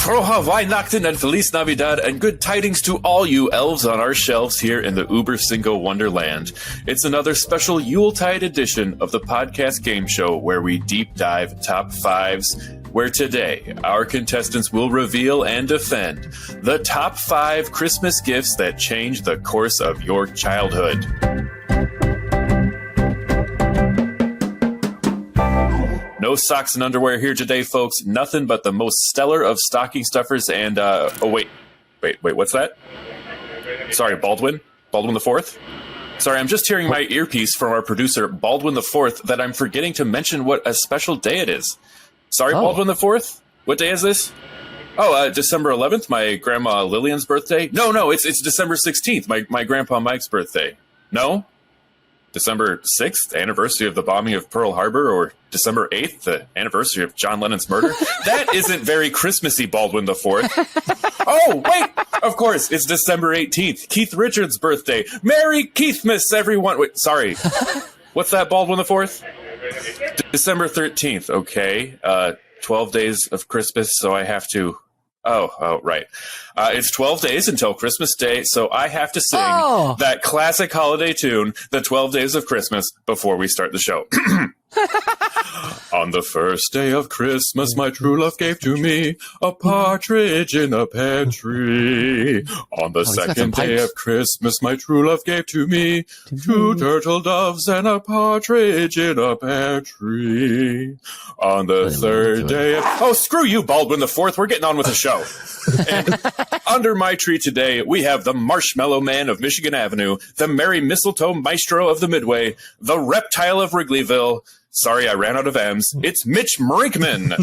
Frohe Weihnachten and Feliz Navidad, and good tidings to all you elves on our shelves here in the Über Cinco Wonderland. It's another special Yuletide edition of the podcast game show where we deep dive top fives, where today our contestants will reveal and defend the top 5 Christmas gifts that change the course of your childhood. No socks and underwear here today, folks. Nothing but the most stellar of stocking stuffers and, wait, what's that? Sorry, Baldwin the Fourth? Sorry, I'm just hearing my earpiece from our producer, Baldwin the Fourth, that I'm forgetting to mention what a special day it is. Sorry, Baldwin the Fourth? What day is this? Oh, December 11th, my grandma Lillian's birthday? No, it's December 16th, my grandpa Mike's birthday. No? December 6th, anniversary of the bombing of Pearl Harbor, or December 8th, the anniversary of John Lennon's murder? That isn't very Christmassy, Baldwin the Fourth. Oh, wait! Of course, it's December 18th, Keith Richards' birthday. Merry Keithmas, everyone! Wait, sorry. What's that, Baldwin the Fourth? December 13th, okay. 12 days of Christmas, so I have to... Oh, right. It's 12 days until Christmas Day, so I have to sing that classic holiday tune, The 12 Days of Christmas, before we start the show. On the first day of Christmas, my true love gave to me a partridge in a pear tree. On the second day of Christmas, my true love gave to me 2 turtle doves and a partridge in a pear tree. On the third day of... Oh, screw you, Baldwin the Fourth. We're getting on with the show. And under my tree today, we have the Marshmallow Man of Michigan Avenue, the Merry Mistletoe Maestro of the Midway, the Reptile of Wrigleyville. Sorry, I ran out of M's. It's Mitch Brinkman.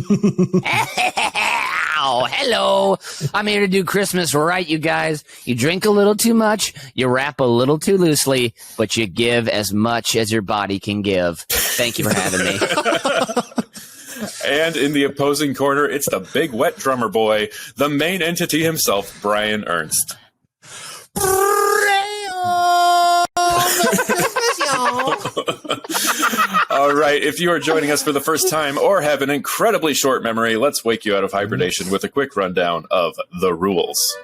Oh, hello. I'm here to do Christmas right, you guys. You drink a little too much, you wrap a little too loosely, but you give as much as your body can give. Thank you for having me. And in the opposing corner, it's the big wet drummer boy, the main entity himself, Brian Ernst. All right, if you are joining us for the first time or have an incredibly short memory, let's wake you out of hibernation with a quick rundown of the rules.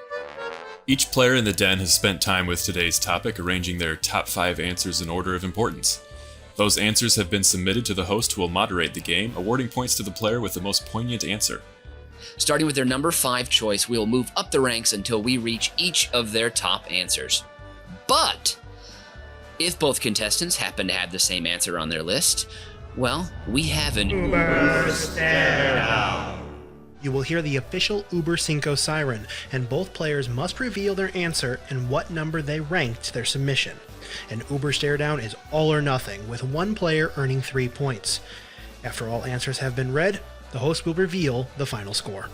Each player in the den has spent time with today's topic arranging their top 5 answers in order of importance. Those answers have been submitted to the host who will moderate the game, awarding points to the player with the most poignant answer. Starting with their number 5 choice, we will move up the ranks until we reach each of their top answers. But if both contestants happen to have the same answer on their list, well, we have an Uber stare-down. You will hear the official Über Cinco siren, and both players must reveal their answer and what number they ranked their submission. An Uber stare-down is all or nothing, with one player earning 3 points. After all answers have been read, the host will reveal the final score.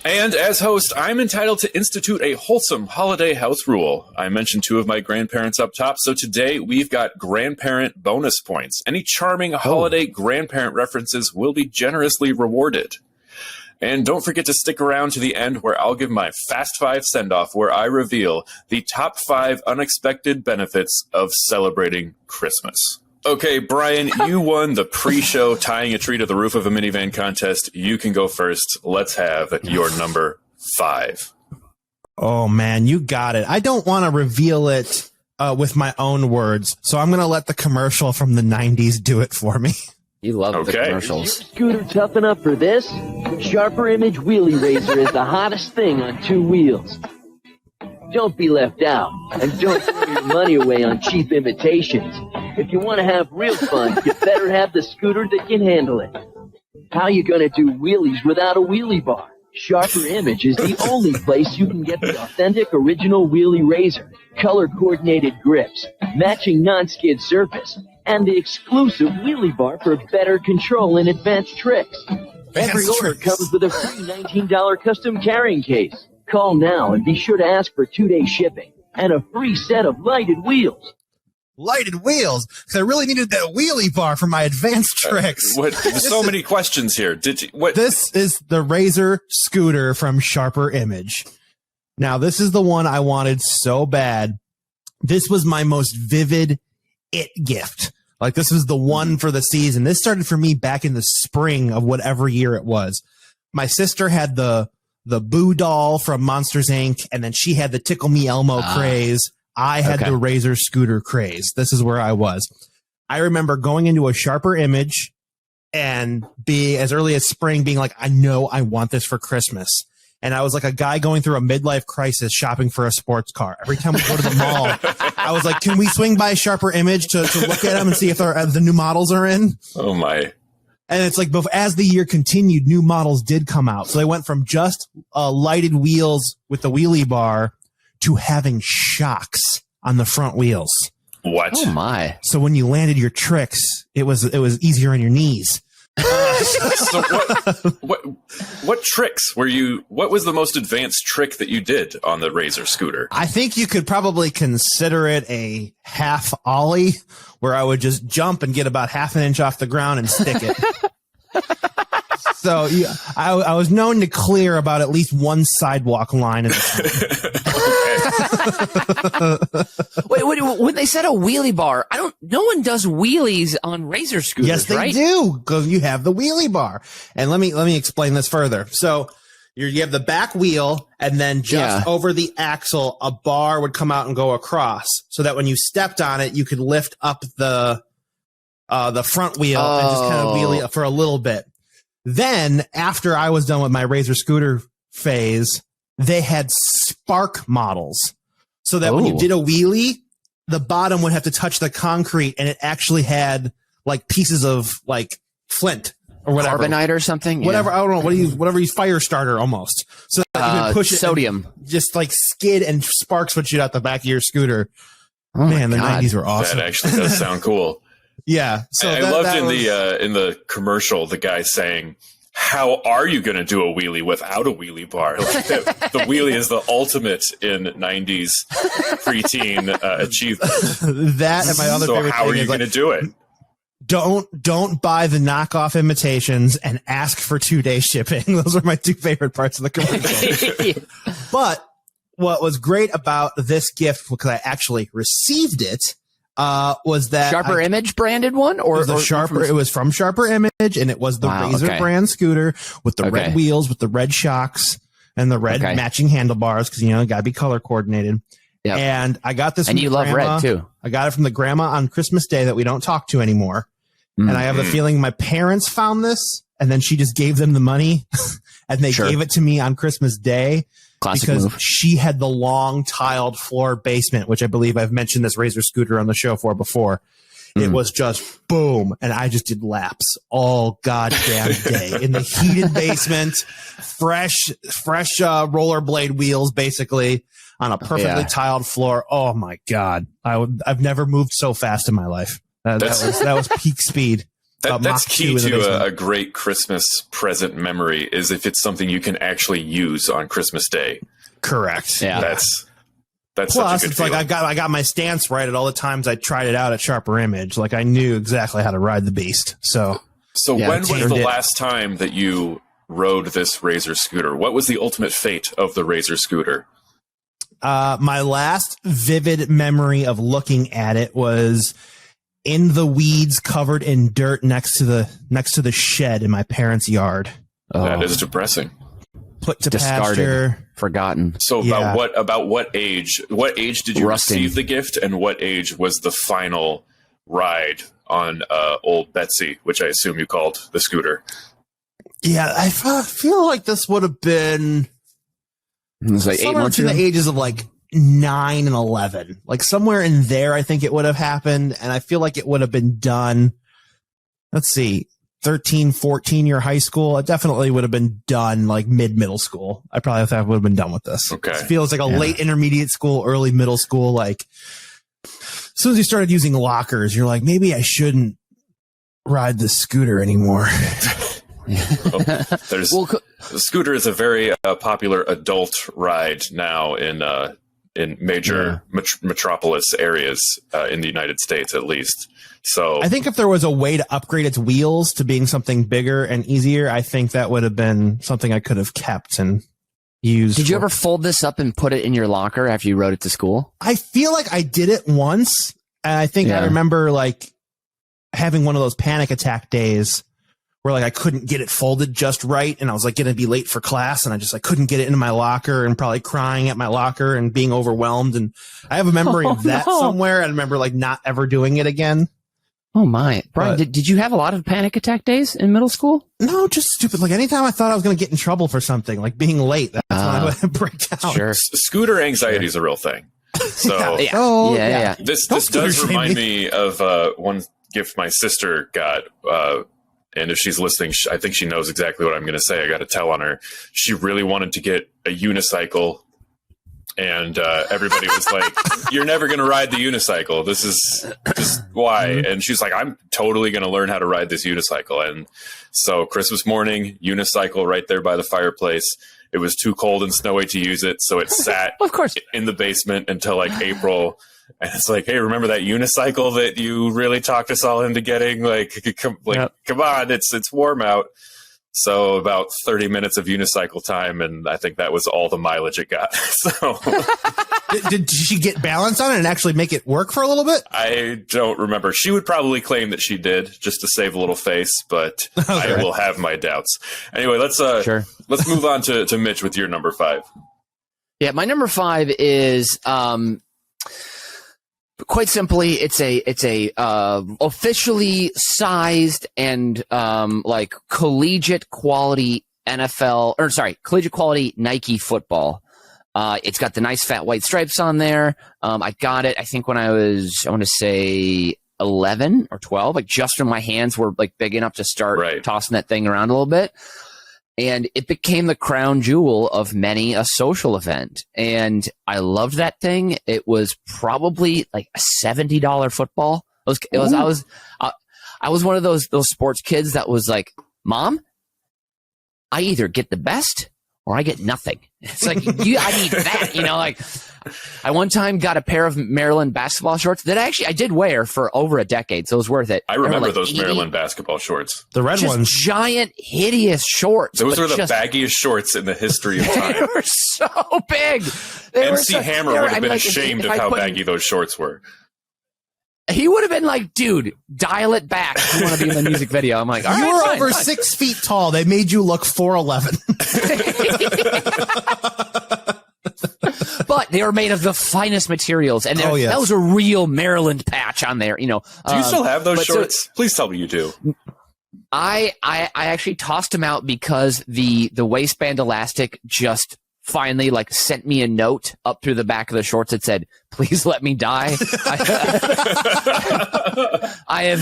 And as host, I'm entitled to institute a wholesome holiday house rule. I mentioned 2 of my grandparents up top, so today we've got grandparent bonus points. Any charming holiday grandparent references will be generously rewarded. And don't forget to stick around to the end where I'll give my Fast 5 send-off where I reveal the top 5 unexpected benefits of celebrating Christmas. Okay, Brian, you won the pre-show tying a tree to the roof of a minivan contest. You can go first. Let's have your number 5. Oh, man, you got it. I don't want to reveal it with my own words, so I'm going to let the commercial from the 90s do it for me. You love the commercials. Scooter tough enough for this? Sharper Image Wheelie Razor is the hottest thing on 2 wheels. Don't be left out, and don't throw your money away on cheap imitations. If you want to have real fun, you better have the scooter that can handle it. How you gonna do wheelies without a wheelie bar? Sharper Image is the only place you can get the authentic original wheelie razor, color-coordinated grips, matching non-skid surface, and the exclusive wheelie bar for better control and advanced tricks. Every order comes with a free $19 custom carrying case. Call now and be sure to ask for 2-day shipping and a free set of lighted wheels. Lighted wheels? Because I really needed that wheelie bar for my advanced tricks. There's so many questions here. This is the Razer scooter from Sharper Image. Now, this is the one I wanted so bad. This was my most vivid it gift. Like, this was the one for the season. This started for me back in the spring of whatever year it was. My sister had the Boo doll from Monsters, Inc., and then she had the Tickle Me Elmo craze. I had the Razer scooter craze. This is where I was. I remember going into a Sharper Image and be as early as spring being like, I know I want this for Christmas. And I was like a guy going through a midlife crisis shopping for a sports car. Every time we go to the mall, I was like, can we swing by Sharper Image to look at them and see if the new models are in? Oh, my. And it's like, as the year continued, new models did come out. So they went from just lighted wheels with the wheelie bar to having shocks on the front wheels. What? Oh, my. So when you landed your tricks, it was easier on your knees. So what tricks were you? What was the most advanced trick that you did on the Razer scooter? I think you could probably consider it a half ollie, where I would just jump and get about half an inch off the ground and stick it. So I was known to clear about at least one sidewalk line in the Wait, when they said a wheelie bar, no one does wheelies on Razer scooters, Yes, they right? do, because you have the wheelie bar. And let me explain this further. So you have the back wheel, and then just over the axle, a bar would come out and go across, so that when you stepped on it, you could lift up the front wheel and just kind of wheelie up for a little bit. Then, after I was done with my Razer scooter phase, they had spark models, so that when you did a wheelie, the bottom would have to touch the concrete, and it actually had like pieces of like flint or whatever, carbonite or something. Whatever, I don't know. Whatever you fire starter almost. So that you could push it, sodium, just like skid and sparks would shoot out the back of your scooter. Oh man, the 90s were awesome. That actually does sound cool. Yeah. So I loved in the commercial the guy saying, "How are you going to do a wheelie without a wheelie bar?" Like the wheelie is the ultimate in 90s preteen achievement. That and my other favorite how thing are you is going to do it? Don't buy the knockoff imitations and ask for 2-day shipping. Those are my two favorite parts of the commercial. But what was great about this gift, because I actually received it, was that Sharper Image branded one, or it was from Sharper Image, and it was the Razer brand scooter with the red wheels, with the red shocks and the red matching handlebars, because got to be color coordinated. Yep. And I got this, and you love red too. I got it from the grandma on Christmas Day that we don't talk to anymore. And I have the feeling my parents found this, and then she just gave them the money, and they gave it to me on Christmas Day. Classic because move. She had the long tiled floor basement, which I believe I've mentioned this Razer scooter on the show for before. It was just boom, and I just did laps all goddamn day in the heated basement, fresh rollerblade wheels, basically on a perfectly tiled floor. Oh my god, I've never moved so fast in my life. That was peak speed. That's key to a great Christmas present memory, is if it's something you can actually use on Christmas Day. Correct. Yeah. That's Plus, such a good it's feeling. like I got my stance right at all the times I tried it out at Sharper Image. Like I knew exactly how to ride the beast. So when was the last time that you rode this Razer scooter? What was the ultimate fate of the Razer scooter? My last vivid memory of looking at it was in the weeds, covered in dirt next to the shed in my parents' yard. That is depressing. Put to discarded, pasture, forgotten. So about what age? What age did you receive the gift, and what age was the final ride on old Betsy, which I assume you called the scooter? Yeah, I feel like this would have been like 8 months between the ages of like 9 and 11, like somewhere in there. I think it would have happened, and I feel like it would have been done. Let's see, 13, 14 year high school. It definitely would have been done like middle school. I probably thought I would have been done with this. Okay, it feels like a late intermediate school, early middle school. Like as soon as you started using lockers, you're like, maybe I shouldn't ride the scooter anymore. The scooter is a very popular adult ride now in major metropolis areas in the United States, at least. So I think if there was a way to upgrade its wheels to being something bigger and easier, I think that would have been something I could have kept and used. Did you ever fold this up and put it in your locker after you rode it to school? I feel like I did it once, and I think I remember like having one of those panic attack days where like I couldn't get it folded just right, and I was like going to be late for class, and I couldn't get it into my locker, and probably crying at my locker and being overwhelmed. And I have a memory of that somewhere, and I remember like not ever doing it again. Oh my, Brian, did you have a lot of panic attack days in middle school? No, just stupid. Like anytime I thought I was going to get in trouble for something, like being late, that's when I would break down. Sure. Scooter anxiety is a real thing. So Yeah. This does remind me of one gift my sister got. And if she's listening, I think she knows exactly what I'm going to say. I got to tell on her. She really wanted to get a unicycle. And everybody was like, you're never going to ride the unicycle. This is just why. And she's like, I'm totally going to learn how to ride this unicycle. And so Christmas morning, unicycle right there by the fireplace. It was too cold and snowy to use it. So it sat of course in the basement until like April. And it's like, hey, remember that unicycle that you really talked us all into getting? Come on, it's warm out. So about 30 minutes of unicycle time, and I think that was all the mileage it got. So did she get balance on it and actually make it work for a little bit? I don't remember. She would probably claim that she did just to save a little face, but I will have my doubts. Anyway, let's move on to Mitch with your number 5. Yeah, my number 5 is quite simply, it's a officially sized and like collegiate quality collegiate quality Nike football. It's got the nice fat white stripes on there. I got it, I think when I want to say 11 or 12, like just when my hands were like big enough to start tossing that thing around a little bit. And it became the crown jewel of many a social event. And I loved that thing. It was probably like a $70 football. I was one of those sports kids that was like, Mom, I either get the best or I get nothing. It's like, I need that, like I one time got a pair of Maryland basketball shorts that I did wear for over a decade. So it was worth it. I remember those Maryland basketball shorts. The red ones. Giant, hideous shorts. Those were the baggiest shorts in the history of time. They were so big. MC Hammer would have been ashamed of how baggy those shorts were. He would have been like, dude, dial it back if you want to be in the music video. I'm like, all right, you were fine, over fine. 6 feet tall. They made you look 4'11". But they were made of the finest materials. And that was a real Maryland patch on there, Do you still have those shorts? Please tell me you do. I actually tossed them out because the waistband elastic just finally like sent me a note up through the back of the shorts that said, please let me die. I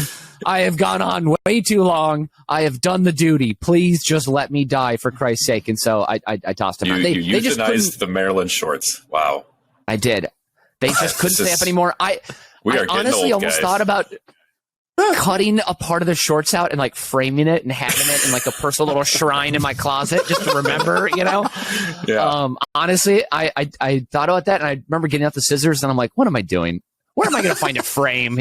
have gone on way too long. I have done the duty. Please just let me die for Christ's sake. And so I tossed them out. You euthanized the Maryland shorts. Wow. I did. They just couldn't stay up anymore. I honestly almost thought about cutting a part of the shorts out and like framing it and having it in like a personal little shrine in my closet just to remember, Yeah. Honestly, I thought about that, and I remember getting out the scissors and I'm like, what am I doing? Where am I going to find a frame?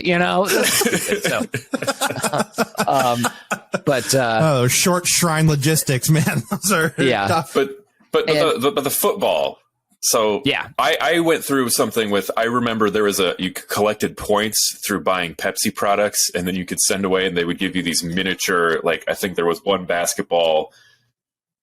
Short shrine logistics, man. Those are tough. But the football. So yeah, I went through something with, I remember there was you collected points through buying Pepsi products, and then you could send away and they would give you these miniature, like I think there was one basketball,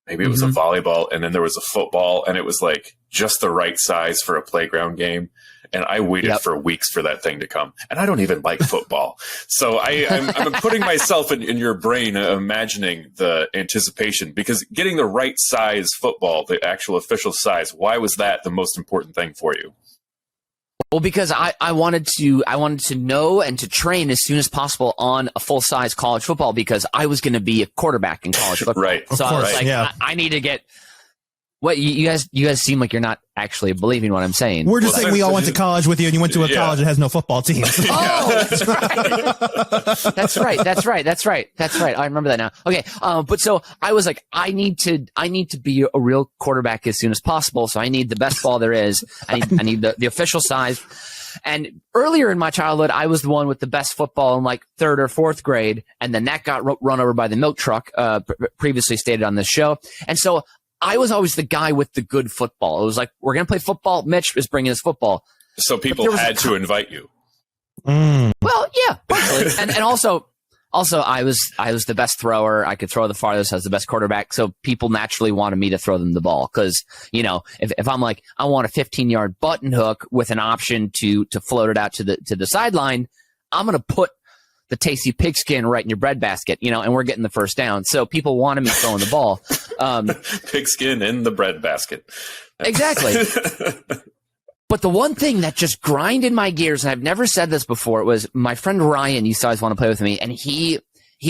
maybe it was a volleyball, and then there was a football, and it was like just the right size for a playground game. And I waited for weeks for that thing to come. And I don't even like football. So I'm putting myself in your brain, imagining the anticipation, because getting the right size football, the actual official size, why was that the most important thing for you? Well, because I wanted to know and to train as soon as possible on a full size college football, because I was going to be a quarterback in college football. Right. So I was like, I need to get. What you guys seem like you're not actually believing what I'm saying. We're just saying we all went to college with you, and you went to a college that has no football team. Oh, that's right. That's right. I remember that now. Okay. But so I was like, I need to be a real quarterback as soon as possible. So I need the best ball there is. I need the official size. And earlier in my childhood, I was the one with the best football in like 3rd or 4th grade. And then that got run over by the milk truck, previously stated on this show. And so I was always the guy with the good football. It was like, we're going to play football. Mitch is bringing his football. So people had to invite you. Well, yeah, partially. and also, Also, I was the best thrower. I could throw the farthest. I was the best quarterback. So people naturally wanted me to throw them the ball. Cause, if I'm like, I want a 15-yard button hook with an option to float it out to the sideline, I'm going to put the tasty pigskin right in your breadbasket, and we're getting the first down. So people wanted me throwing the ball. Pigskin in the breadbasket. Exactly. But the one thing that just grinded my gears, and I've never said this before, was my friend Ryan used to always want to play with me, and he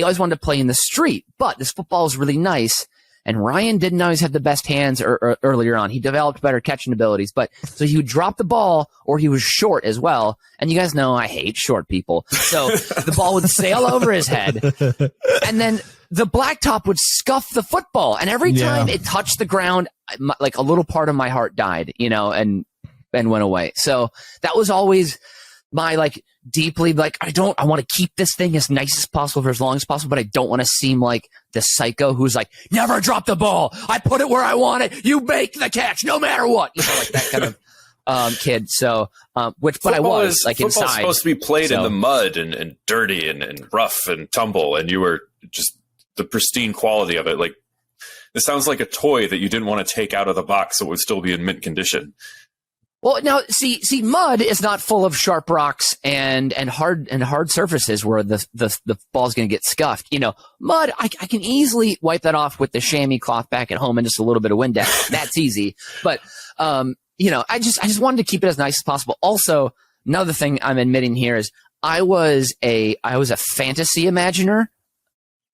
always wanted to play in the street. But this football is really nice, and Ryan didn't always have the best hands earlier on. He developed better catching abilities, but so he would drop the ball, or he was short as well. And you guys know I hate short people, so the ball would sail over his head, and then the blacktop would scuff the football, and every time it touched the ground, like a little part of my heart died, and went away. So that was always my deeply I want to keep this thing as nice as possible for as long as possible, but I don't want to seem like the psycho who's like, never drop the ball. I put it where I want it. You make the catch no matter what. That kind of kid. So, but football I was inside. Football's supposed to be played in the mud and dirty and rough and tumble, and you were just the pristine quality of it. This sounds like a toy that you didn't want to take out of the box so it would still be in mint condition. Well, now see, mud is not full of sharp rocks and hard surfaces where the ball's going to get scuffed. Mud, I can easily wipe that off with the chamois cloth back at home and just a little bit of Windex. That's easy. But I just wanted to keep it as nice as possible. Also, another thing I'm admitting here is I was a fantasy imaginer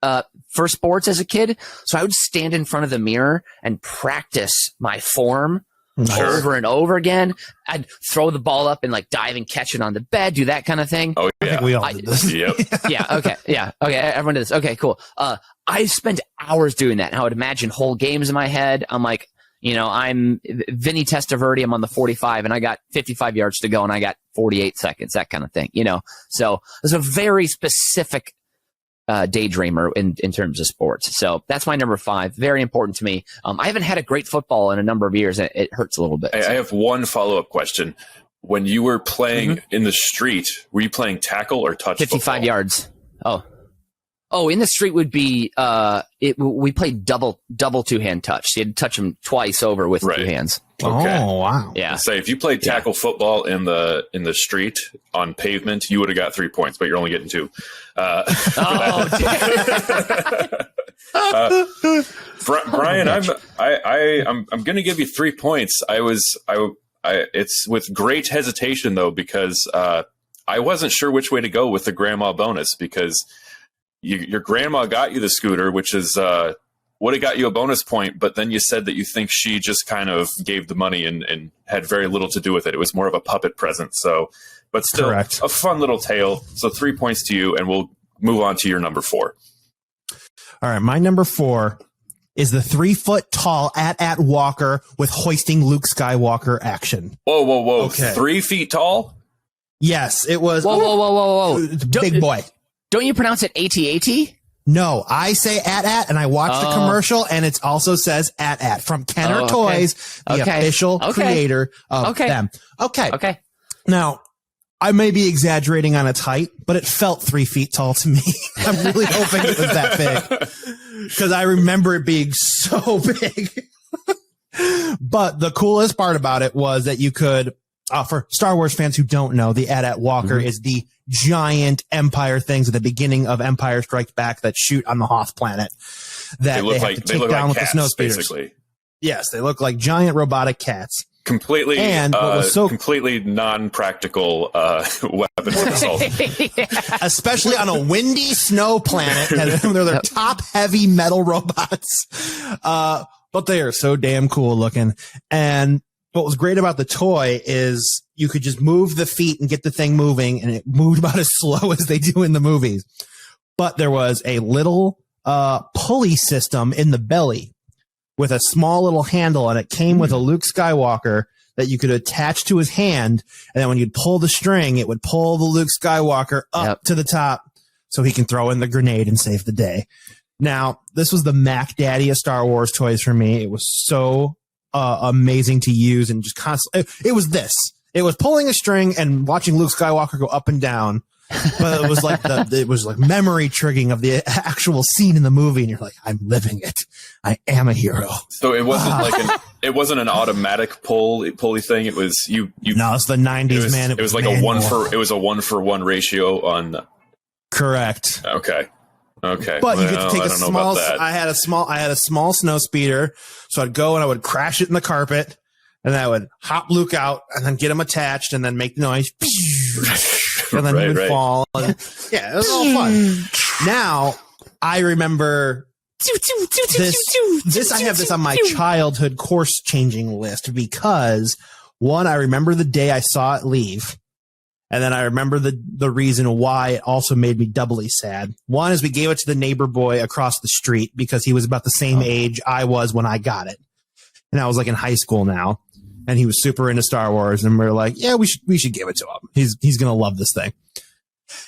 for sports as a kid. So I would stand in front of the mirror and practice my form. Over and over again. I'd throw the ball up and dive and catch it on the bed, do that kind of thing. Oh, yeah. I think we all did this. Yep. Yeah. Okay. Yeah. Okay. Everyone did this. Okay, cool. I spent hours doing that, and I would imagine whole games in my head. I'm like, I'm Vinny Testaverde. I'm on the 45 and I got 55 yards to go and I got 48 seconds, that kind of thing, So there's a very specific daydreamer in terms of sports. So that's my number 5. Very important to me. I haven't had a great football in a number of years. It hurts a little bit. I have one follow-up question. When you were playing in the street, were you playing tackle or touch 55 football? yards. Oh, in the street would be, we played double two-hand touch. So you'd touch them twice over with 2 hands. Okay. Oh, wow. Yeah. Say if you played tackle football in the street on pavement, you would have got 3 points, but you're only getting 2. Brian, I'm going to give you 3 points. It's with great hesitation though, because I wasn't sure which way to go with the grandma bonus, because your grandma got you the scooter, which is would have got you a bonus point, but then you said that you think she just kind of gave the money and had very little to do with it. It was more of a puppet present. So, but still Correct. A fun little tale. So 3 points to you, and we'll move on to your number 4. All right. My number 4 is the 3-foot tall at Walker with hoisting Luke Skywalker action. Whoa. Okay. 3 feet tall? Yes, it was. Whoa. Big boy. Don't you pronounce it AT-AT? No, I say at, and I watched the commercial, and it also says at from Kenner Toys, the official creator of them. Okay. Now, I may be exaggerating on its height, but it felt 3 feet tall to me. I'm really hoping it was that big, because I remember it being so big. But the coolest part about it was that you could, for Star Wars fans who don't know, the at Walker is the giant Empire things at the beginning of Empire Strikes Back that shoot on the Hoth planet that they have to take down with the snow speeders. Basically. Yes, they look like giant robotic cats. Completely, and what was completely non-practical weapons of assault. Especially on a windy snow planet. They're top heavy metal robots. But they are so damn cool looking. And what was great about the toy is you could just move the feet and get the thing moving, and it moved about as slow as they do in the movies. But there was a little pulley system in the belly with a small little handle, and it came with a Luke Skywalker that you could attach to his hand, and then when you'd pull the string, it would pull the Luke Skywalker up to the top so he can throw in the grenade and save the day. Now, this was the Mac Daddy of Star Wars toys for me. It was so amazing to use, and just constantly, it was this. It was pulling a string and watching Luke Skywalker go up and down But it was like memory triggering of the actual scene in the movie, and you're like, I'm living it. I am a hero. So it wasn't an automatic pulley thing. It was you. No, it's the 90s, man. It was like a 1-for-1 ratio on. Correct. Okay. But you get to take a small. I had a small snow speeder, so I'd go and I would crash it in the carpet, and then I would hop Luke out and then get him attached and then make noise. And then he would fall. And, yeah, it was all fun. Now I remember this. I have this on my childhood course changing list because one, I remember the day I saw it leave. And then I remember the reason why it also made me doubly sad. One is we gave it to the neighbor boy across the street because he was about the same age I was when I got it. And I was like in high school now. And he was super into Star Wars. And we were like, yeah, we should give it to him. He's going to love this thing.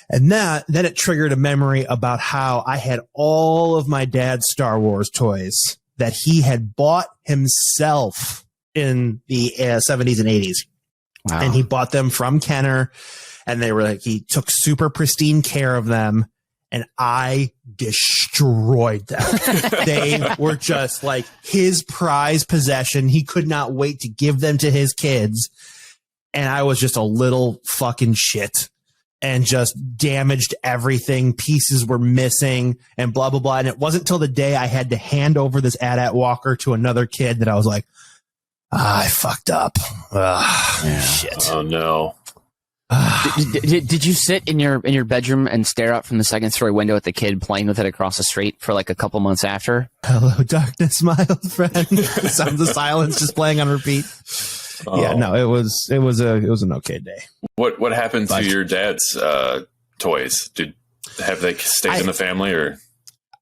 And then it triggered a memory about how I had all of my dad's Star Wars toys that he had bought himself in the 70s and 80s. Wow. And he bought them from Kenner, and they were like, he took super pristine care of them, and I destroyed them. They were just like his prized possession. He could not wait to give them to his kids. And I was just a little fucking shit and just damaged everything. Pieces were missing and blah, blah, blah. And it wasn't until the day I had to hand over this AT-AT walker to another kid that I was like, I fucked up. Shit. Oh no. Did you sit in your bedroom and stare out from the second story window at the kid playing with it across the street for like a couple months after? Hello, darkness, my old friend. The sounds of silence just playing on repeat. Oh. Yeah, no, it was an okay day. What happened to your dad's toys? Have they stayed in the family, or?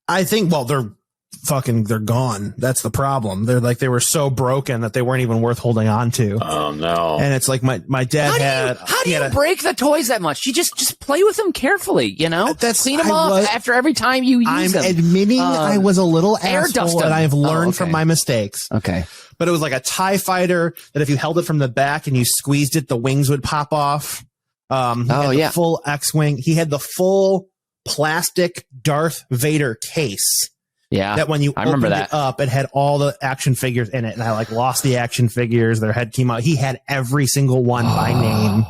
I think they're gone. That's the problem. They were so broken that they weren't even worth holding on to. Oh no. And it's like my dad how do you break the toys that much? You just play with them carefully, you know? Clean them up after every time you use them. I'm admitting I was a little asshole and I've learned from my mistakes. Okay. But it was like a TIE fighter that if you held it from the back and you squeezed it, the wings would pop off. The full X-Wing. He had the full plastic Darth Vader case. Yeah, that when you opened it up, it had all the action figures in it, and I lost the action figures. Their head came out. He had every single one by name.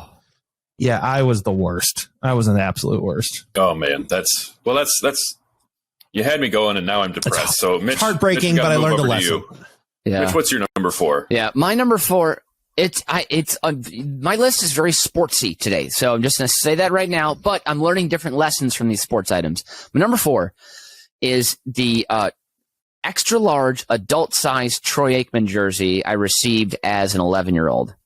Yeah, I was the worst. I was an absolute worst. Oh man, that's you had me going, and now I'm depressed. So Mitch, heartbreaking, Mitch, but I learned a lesson. Yeah, Mitch, what's your number 4? Yeah, my number 4. My list is very sportsy today, so I'm just going to say that right now. But I'm learning different lessons from these sports items. My number 4 is the extra large adult size Troy Aikman jersey I received as an 11-year-old.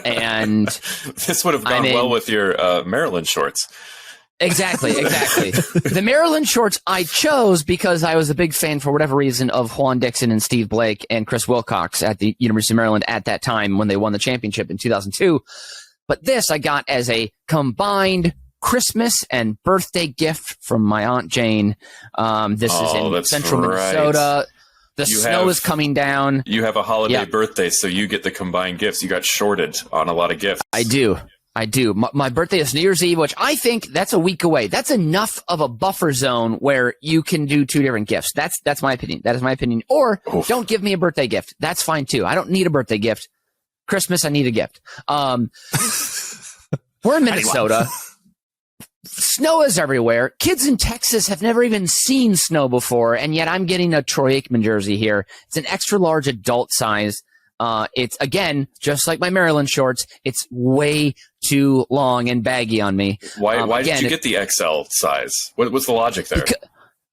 And this would have gone well with your Maryland shorts. Exactly. The Maryland shorts I chose because I was a big fan, for whatever reason, of Juan Dixon and Steve Blake and Chris Wilcox at the University of Maryland at that time when they won the championship in 2002. But this I got as a combined Christmas and birthday gift from my Aunt Jane. This is in central Minnesota. The snow is coming down. You have a holiday birthday, so you get the combined gifts. You got shorted on a lot of gifts. I do. My birthday is New Year's Eve, which I think that's a week away. That's enough of a buffer zone where you can do 2 different gifts. That's my opinion. That is my opinion. Or don't give me a birthday gift. That's fine too. I don't need a birthday gift. Christmas, I need a gift. We're in Minnesota. Snow is everywhere. Kids in Texas have never even seen snow before, and yet I'm getting a Troy Aikman jersey here. It's an extra large adult size. It's, again, just like my Maryland shorts, it's way too long and baggy on me. Why did you get the XL size? What's the logic there?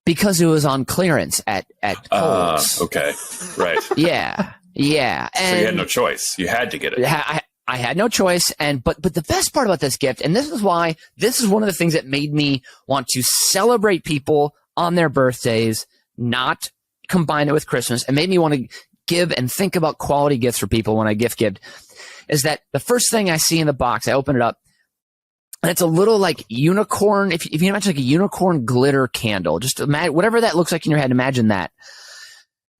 Because it was on clearance at Kohl's. Okay, right. Yeah. And so you had no choice. You had to get it. I had no choice, but the best part about this gift, and this is why this is one of the things that made me want to celebrate people on their birthdays, not combine it with Christmas, and made me want to give and think about quality gifts for people when I gift, is that the first thing I see in the box, I open it up, and it's a little like unicorn. If you imagine like a unicorn glitter candle, just imagine whatever that looks like in your head. Imagine that.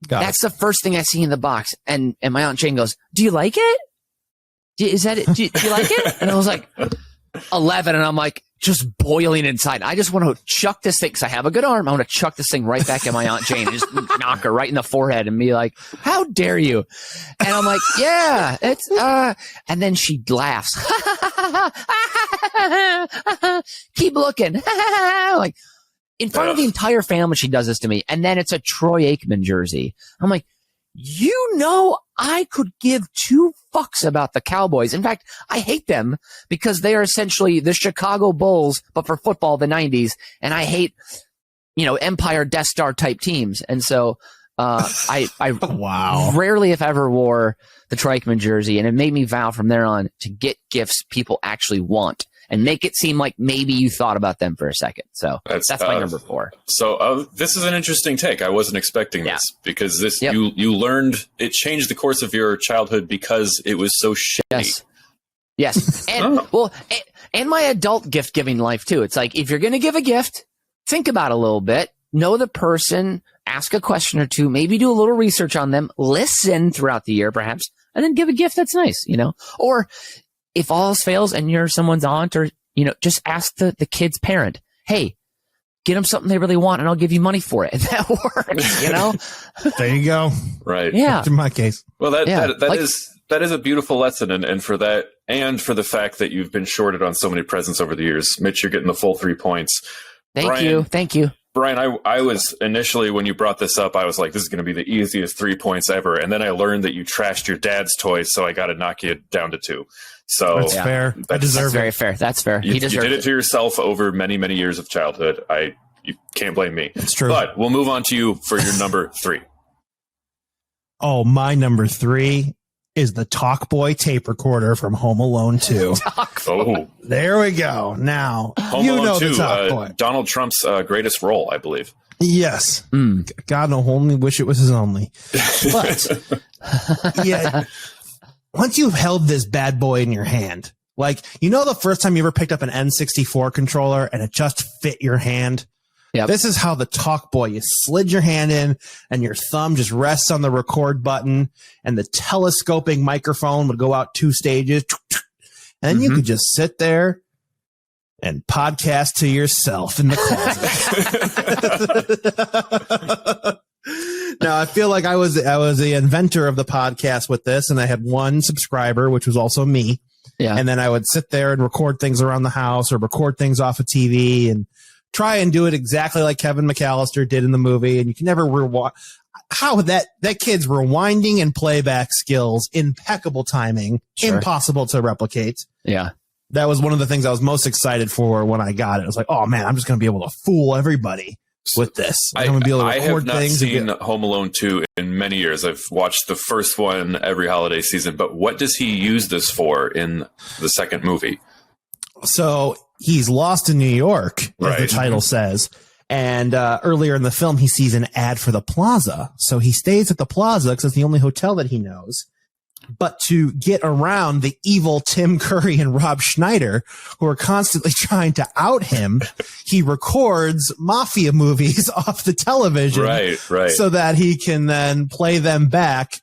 That's the first thing I see in the box, and my Aunt Jane goes, "Do you like it? Is that it? Do you like it?" And I was like, 11, and I'm like just boiling inside. I just want to chuck this thing because I have a good arm. I want to chuck this thing right back at my Aunt Jane and just knock her right in the forehead and be like, "How dare you?" And I'm like, "Yeah, it's." And then she laughs. Keep looking. Like in front of the entire family, she does this to me. And then it's a Troy Aikman jersey. I'm like, I could give two fucks about the Cowboys. In fact, I hate them because they are essentially the Chicago Bulls, but for football, the 90s. And I hate, Empire Death Star type teams. And so, I Wow. rarely, if ever, wore the Troy Aikman jersey. And it made me vow from there on to get gifts people actually want and make it seem like maybe you thought about them for a second. So that's my number 4. So this is an interesting take. I wasn't expecting this because you learned it changed the course of your childhood because it was so shitty. Yes. And and my adult gift giving life too. It's like if you're going to give a gift, think about it a little bit, know the person, ask a question or two, maybe do a little research on them, listen throughout the year perhaps, and then give a gift that's nice, Or if all else fails and you're someone's aunt or, just ask the kid's parent, hey, get them something they really want and I'll give you money for it. And that works, There you go. Right. Yeah. In my case. Well, that is a beautiful lesson. And for that, and for the fact that you've been shorted on so many presents over the years, Mitch, you're getting the full 3 points. Thank you. Brian, I was initially, when you brought this up, I was like, this is going to be the easiest 3 points ever. And then I learned that you trashed your dad's toys, so I got to knock you down to 2. So That's fair. I deserve That's it. very fair. That's fair. You He deserves did it to yourself over many, many years of childhood. You can't blame me. It's true. But we'll move on to you for your number 3. Oh, my number 3 is the Talkboy tape recorder from Home Alone 2. Oh, There we go. Now, Home you Alone know 2, the Talkboy. Donald Trump's greatest role, I believe. Yes. God, no, only wish it was his only. But, yeah, once you've held this bad boy in your hand, like, the first time you ever picked up an N64 controller and it just fit your hand? Yep. This is how the Talkboy, you slid your hand in and your thumb just rests on the record button and the telescoping microphone would go out 2 stages. And you could just sit there and podcast to yourself in the closet. Now, I feel like I was the inventor of the podcast with this, and I had one subscriber, which was also me. Yeah. And then I would sit there and record things around the house or record things off of TV and try and do it exactly like Kevin McAllister did in the movie. And you can never rewind. How that kid's rewinding and playback skills, impeccable timing, impossible to replicate. Yeah. That was one of the things I was most excited for when I got it. I was like, oh man, I'm just going to be able to fool everybody with this. I'm going to be able to I record have not things. seen Home Alone 2 in many years. I've watched the first one every holiday season, but what does he use this for in the second movie? So he's lost in New York, as the title says. And earlier in the film, he sees an ad for the Plaza. So he stays at the Plaza because it's the only hotel that he knows. But to get around the evil Tim Curry and Rob Schneider, who are constantly trying to out him, he records mafia movies off the television. Right. So that he can then play them back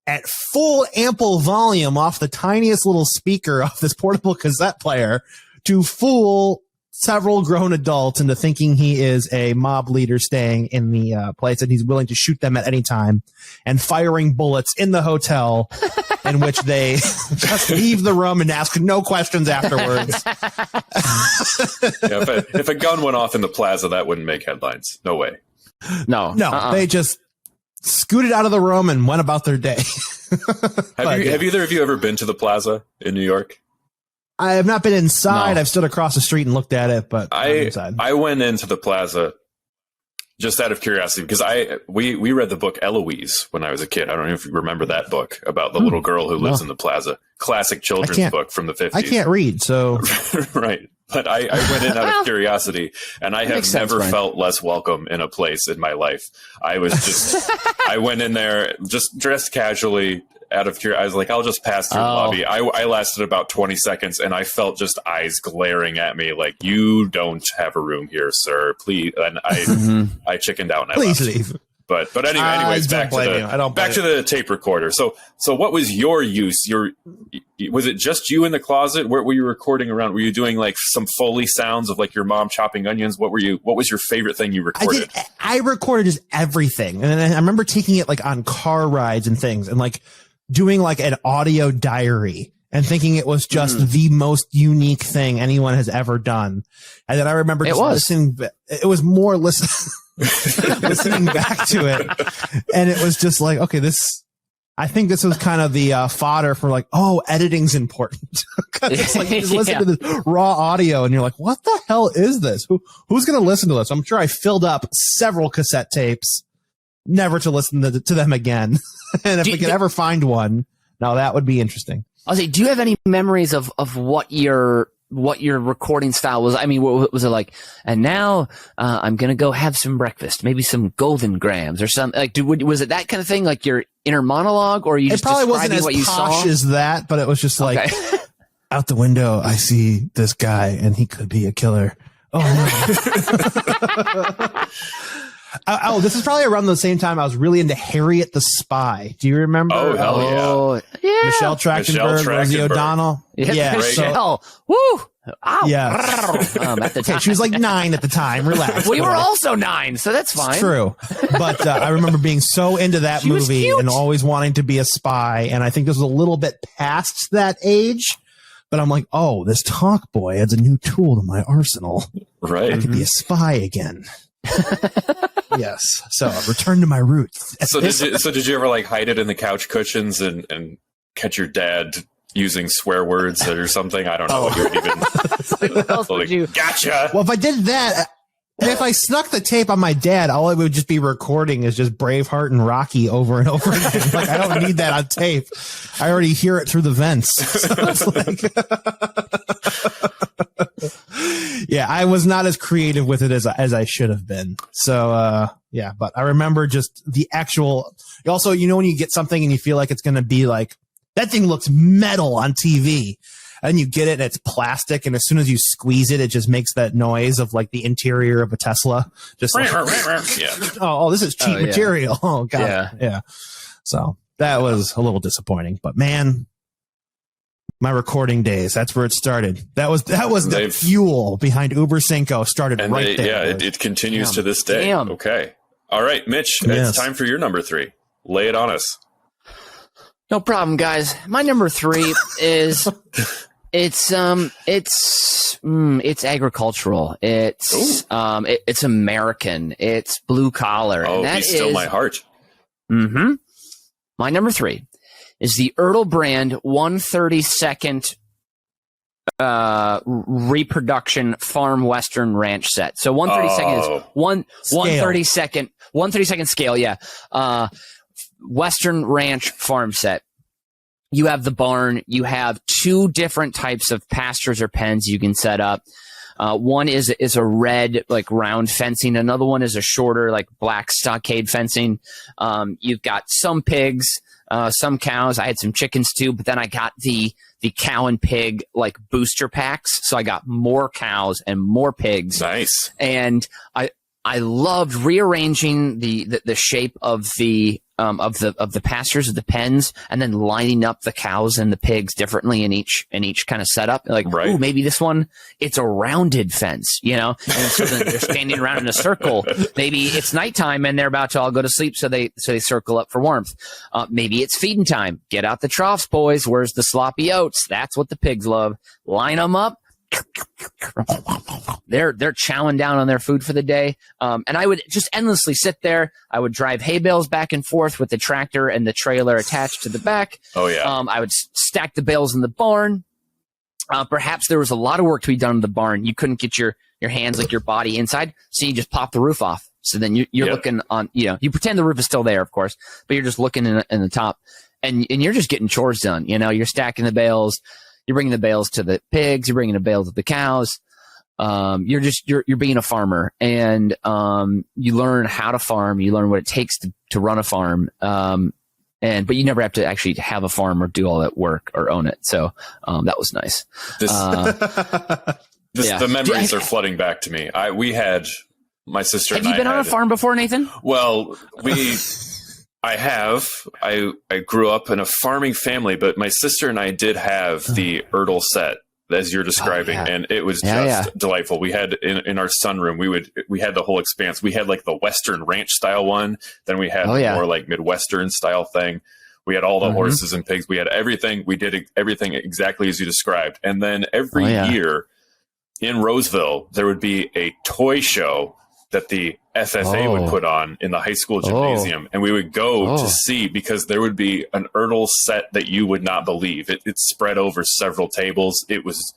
at full ample volume off the tiniest little speaker off this portable cassette player to fool several grown adults into thinking he is a mob leader staying in the place and he's willing to shoot them at any time and firing bullets in the hotel in which they just leave the room and ask no questions afterwards. If a gun went off in the Plaza, that wouldn't make headlines. No way. No. They just scooted out of the room and went about their day. Have either of you ever been to the Plaza in New York? I have not been inside. No. I've stood across the street and looked at it, but I went into the Plaza just out of curiosity because we read the book Eloise when I was a kid. I don't know if you remember that book about the little girl who lives in the Plaza. Classic children's book from the 50s. I can't read, so right. But I went in out of curiosity, and I have never felt less welcome in a place in my life. I went in there just dressed casually. Out of curiosity, I was like, I'll just pass through the lobby. I lasted about 20 seconds, and I felt just eyes glaring at me like, you don't have a room here, sir. Please. And I chickened out and I please left. leave. But anyways, don't blame you. I don't back to blame the tape recorder. So what was your use? Was it just you in the closet? What were you recording around? Were you doing like some Foley sounds of like your mom chopping onions? What was your favorite thing you recorded? I recorded just everything. And I remember taking it like on car rides and things and like doing like an audio diary and thinking it was just the most unique thing anyone has ever done. And then I remember just listening. It was more listening back to it. And it was just like, okay, I think this was kind of the fodder for like, oh, editing's important. It's like you just listen to this raw audio and you're like, what the hell is this? Who's going to listen to this? I'm sure I filled up several cassette tapes, never to listen to them again. And if we could ever find one, now that would be interesting. I'll say, do you have any memories of what your recording style was? I mean, what was it like? And now I'm gonna go have some breakfast, maybe some golden grams or something. Like, was it that kind of thing? Like your inner monologue, or you just probably wasn't as what you posh saw? as that, but it was just like out the window, I see this guy, and he could be a killer. Oh no. Oh, this is probably around the same time I was really into Harriet the Spy. Do you remember? Oh, hell yeah. Michelle Trachtenberg, Rosie O'Donnell. Yeah. Michelle. Woo. Ow. Yeah. At the time. She was like 9 at the time. Relax. We were also 9, so that's fine. It's true. But I remember being so into that movie and always wanting to be a spy. And I think this was a little bit past that age. But I'm like, oh, this talk boy adds a new tool to my arsenal. Right. I could be a spy again. Yes. So return to my roots. So did you ever like hide it in the couch cushions and catch your dad using swear words or something? I don't know what you would even. What else would you? Gotcha. Well, if I did that, and if I snuck the tape on my dad, all I would just be recording is just Braveheart and Rocky over and over again. Like, I don't need that on tape. I already hear it through the vents. So it's like, yeah, I was not as creative with it as I should have been. So, yeah, but I remember just the actual, also, you know, when you get something and you feel like it's going to be like, that thing looks metal on TV. And you get it and it's plastic, and as soon as you squeeze it, it just makes that noise of like the interior of a Tesla. Just like, oh, this is cheap material. Oh god, yeah. So that was a little disappointing, but man, my recording days—that's where it started. That was the fuel behind Uber Cinco. Started right there. Yeah, it continues to this day. Damn. Okay, all right, Mitch, it's time for your number 3. Lay it on us. No problem, guys. My number 3 is it's agricultural. It's American. It's blue collar. Oh, be still my heart. Mm-hmm. My number 3 is the Ertl brand 132nd reproduction farm western ranch set. So 132nd is 132nd scale. Yeah. Western ranch farm set. You have the barn. You have 2 different types of pastures or pens you can set up. One is a red, like round fencing. Another one is a shorter, like black stockade fencing. You've got some pigs, some cows. I had some chickens too, but then I got the cow and pig like booster packs. So I got more cows and more pigs. Nice. And I loved rearranging the shape of the pastures, of the pens, and then lining up the cows and the pigs differently in each kind of setup. Like, ooh, maybe this one, it's a rounded fence, you know? And so then they're standing around in a circle. Maybe it's nighttime and they're about to all go to sleep, so they circle up for warmth. Maybe it's feeding time. Get out the troughs, boys. Where's the sloppy oats? That's what the pigs love. Line them up. They're chowing down on their food for the day. And I would just endlessly sit there. I would drive hay bales back and forth with the tractor and the trailer attached to the back. Oh, yeah. I would stack the bales in the barn. Perhaps there was a lot of work to be done in the barn. You couldn't get your hands, like your body inside, so you just pop the roof off. So then you're looking on, you pretend the roof is still there, of course, but you're just looking in the top, and you're just getting chores done. You're stacking the bales. You're bringing the bales to the pigs. You're bringing the bales to the cows. You're being a farmer, and you learn how to farm. You learn what it takes to run a farm. But you never have to actually have a farm or do all that work or own it. So that was nice. The memories are flooding back to me. We had My sister. Have you been on a farm before, Nathan? Well, I have. I grew up in a farming family, but my sister and I did have the Ertl set, as you're describing, and it was just delightful. We had in our sunroom, we had the whole expanse. We had like the Western ranch style one, then we had the more like Midwestern style thing. We had all the horses and pigs. We had everything. We did everything exactly as you described. And then every year in Roseville, there would be a toy show that the FFA would put on in the high school gymnasium, and we would go to see, because there would be an Ertl set that you would not believe. It spread over several tables. It was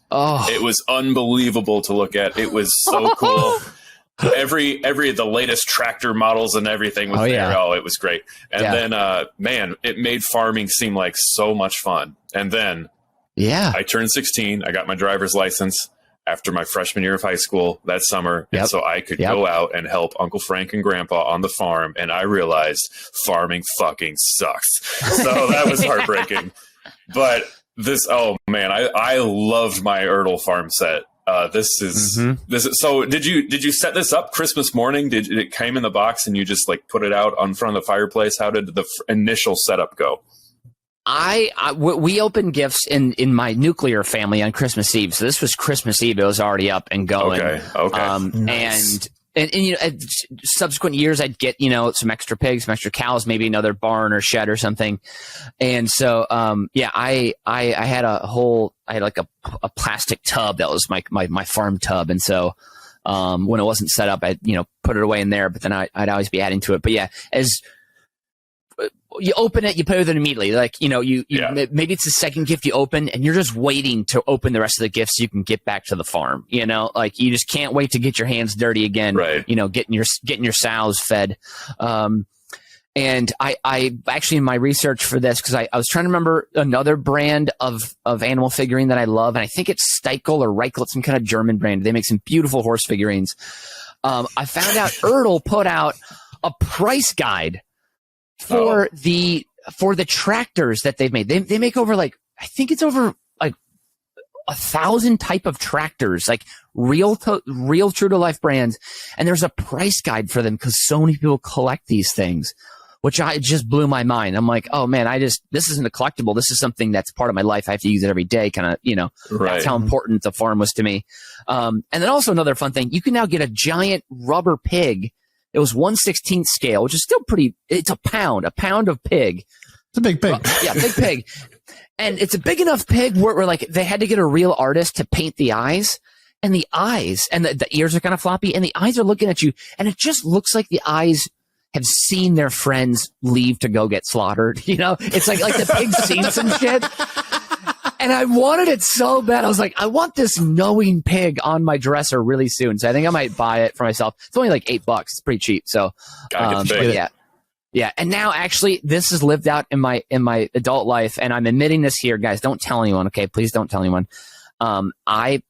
unbelievable to look at. It was so cool. The latest tractor models and everything was there. Oh, it was great. And then, man, it made farming seem like so much fun. And then, I turned 16. I got my driver's license after my freshman year of high school that summer. And so I could go out and help Uncle Frank and Grandpa on the farm. And I realized farming fucking sucks. So that was heartbreaking. But oh man, I loved my Ertl farm set. This is so did you set this up Christmas morning? Did it came in the box and you just like put it out in front of the fireplace? How did the initial setup go? We opened gifts in my nuclear family on Christmas Eve. So this was Christmas Eve. It was already up and going. Okay. Nice. And you know, subsequent years, I'd get, you know, some extra pigs, some extra cows, maybe another barn or shed or something. And so, I had like a plastic tub that was my farm tub. And so, when it wasn't set up, I'd, you know, put it away in there, but then I'd always be adding to it. But yeah, as you open it, you play with it immediately. Like, you know, maybe it's the second gift you open and you're just waiting to open the rest of the gifts so you can get back to the farm. You know, like you just can't wait to get your hands dirty again. Right. You know, getting your sows fed. And I actually, in my research for this, because I was trying to remember another brand of animal figurine that I love, and I think it's Steichel or Reichel, some kind of German brand. They make some beautiful horse figurines. I found out Ertl put out a price guide for the tractors that they've made. They make over like, I think it's over like 1,000 type of tractors, like real true to life brands. And there's a price guide for them because so many people collect these things, which just blew my mind. I'm like, oh man, this isn't a collectible. This is something that's part of my life. I have to use it every day. Kind of, you know, that's how important the farm was to me. And then also another fun thing, you can now get a giant rubber pig. It was 1/16 scale, which is still pretty. It's a pound of pig. It's a big pig. Big pig. And it's a big enough pig where like they had to get a real artist to paint the eyes, and the ears are kind of floppy, and the eyes are looking at you, and it just looks like the eyes have seen their friends leave to go get slaughtered. You know, it's like the pig's seen some shit. And I wanted it so bad. I was like, I want this knowing pig on my dresser really soon. So I think I might buy it for myself. It's only like $8. It's pretty cheap. So, yeah. And now actually this has lived out in my adult life, and I'm admitting this here, guys. Don't tell anyone. Okay. Please don't tell anyone. I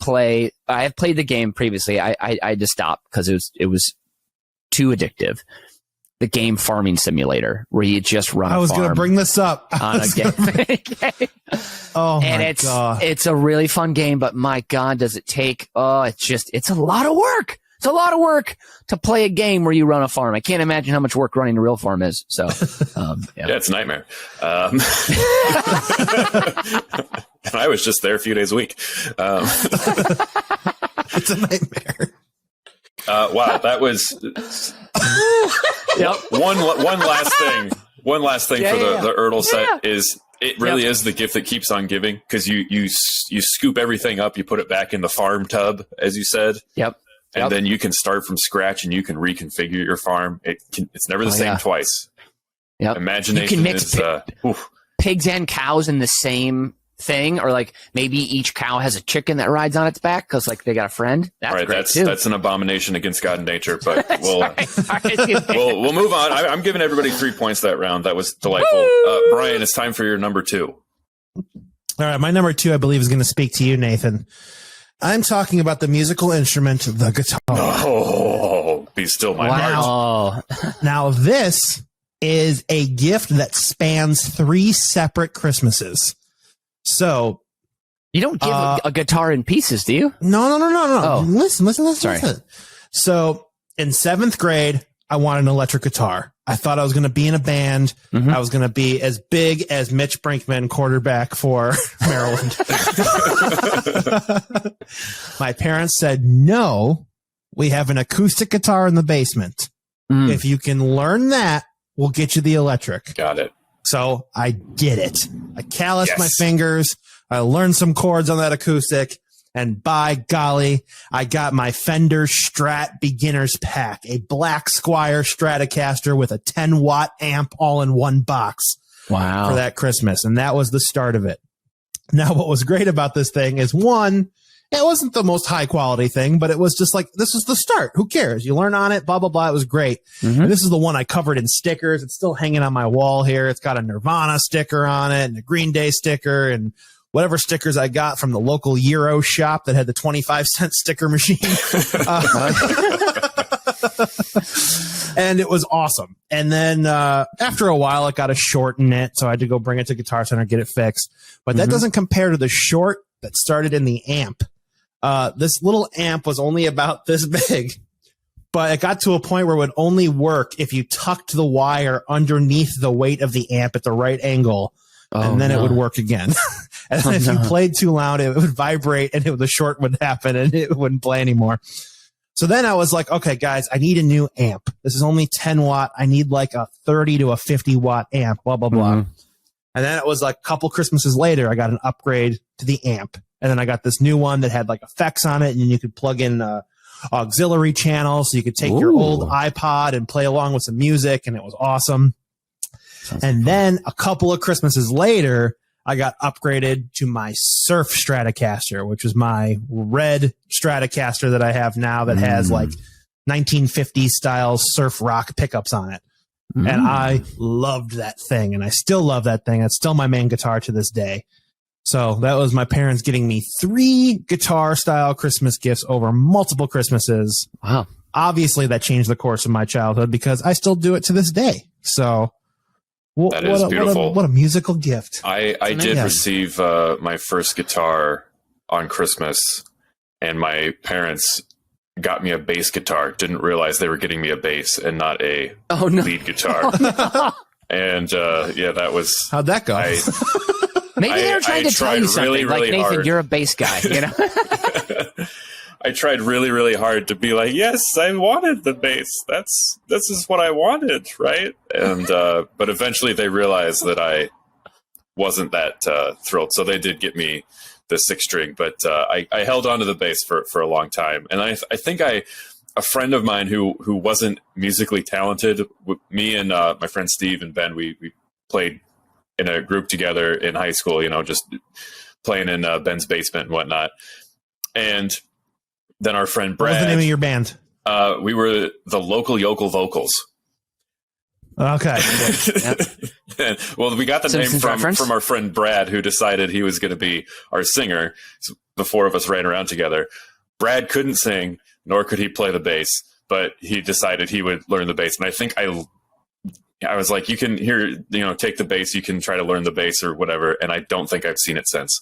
have played the game previously. I had to stop because it was too addictive. The game Farming Simulator, where you just run. I was going to bring this up on a game. Oh and my God. It's a really fun game, but my God, does it take? It's a lot of work. It's a lot of work to play a game where you run a farm. I can't imagine how much work running a real farm is. So, it's a nightmare. And I was just there a few days a week. It's a nightmare. Wow, that was one last thing for the Ertl set is it really is the gift that keeps on giving, because you scoop everything up, you put it back in the farm tub, as you said. And then you can start from scratch and you can reconfigure your farm. It's never the same twice. Imagination you can mix pigs and cows in the same thing, or like maybe each cow has a chicken that rides on its back because like they got a friend. That's great too. That's an abomination against God and nature, but we'll move on. I'm giving everybody 3 points that round. That was delightful. Brian, it's time for your number 2. All right, my number 2 I believe is going to speak to you, Nathan. I'm talking about the musical instrument, the guitar. Oh, be still my heart. Now this is a gift that spans 3 separate Christmases. So you don't give a guitar in pieces, do you? No. Oh. Listen. Sorry. So in 7th grade, I wanted an electric guitar. I thought I was going to be in a band. Mhm. I was going to be as big as Mitch Brinkman, quarterback for Maryland. My parents said, no, we have an acoustic guitar in the basement. Mm. If you can learn that, we'll get you the electric. Got it. So I did it. I calloused Yes. my fingers. I learned some chords on that acoustic. And by golly, I got my Fender Strat Beginner's Pack, a Black Squire Stratocaster with a 10-watt amp all in one box Wow. for that Christmas. And that was the start of it. Now, what was great about this thing is, one, it wasn't the most high quality thing, but it was just like, this was the start. Who cares? You learn on it, blah, blah, blah. It was great. Mhm. And this is the one I covered in stickers. It's still hanging on my wall here. It's got a Nirvana sticker on it and a Green Day sticker and whatever stickers I got from the local Euro shop that had the 25-cent sticker machine. And it was awesome. And then after a while, it got a short in it, so I had to go bring it to Guitar Center, get it fixed. But that doesn't compare to the short that started in the amp. This little amp was only about this big, but it got to a point where it would only work if you tucked the wire underneath the weight of the amp at the right angle, and then it would work again. And then if you played too loud, it would vibrate and the short would happen and it wouldn't play anymore. So then I was like, okay, guys, I need a new amp. This is only 10 watt. I need like a 30 to a 50 watt amp, blah, blah, blah. And then it was like a couple Christmases later, I got an upgrade to the amp. And then I got this new one that had like effects on it, and you could plug in auxiliary channels. So you could take your old iPod and play along with some music, and it was awesome. And then a couple of Christmases later, I got upgraded to my Surf Stratocaster, which was my red Stratocaster that I have now that has like 1950s style surf rock pickups on it. And I loved that thing, and I still love that thing. It's still my main guitar to this day. So that was my parents getting me 3 guitar style Christmas gifts over multiple Christmases. Wow. Obviously that changed the course of my childhood because I still do it to this day. So That is beautiful. What a musical gift. I did receive my first guitar on Christmas, and my parents got me a bass guitar. Didn't realize they were getting me a bass and not a lead guitar. And that was... How'd that go? Maybe they were trying to tell you something, like, Nathan, hard. you're a bass guy, you know? I tried really, really hard to be like, yes, I wanted the bass. This is what I wanted, right? And but eventually they realized that I wasn't that thrilled, so they did get me the 6-string. But I held on to the bass for a long time, and I think a friend of mine who wasn't musically talented, me and my friend Steve and Ben, we played in a group together in high school, just playing in Ben's basement and whatnot. And then our friend Brad. What was the name of your band? We were the Local Yokel Vocals. Okay. Well, we got the Simpsons name reference? from our friend Brad, who decided he was going to be our singer. So the 4 of us ran around together. Brad couldn't sing, nor could he play the bass, but he decided he would learn the bass. And I think I was like, you can take the bass, you can try to learn the bass or whatever. And I don't think I've seen it since.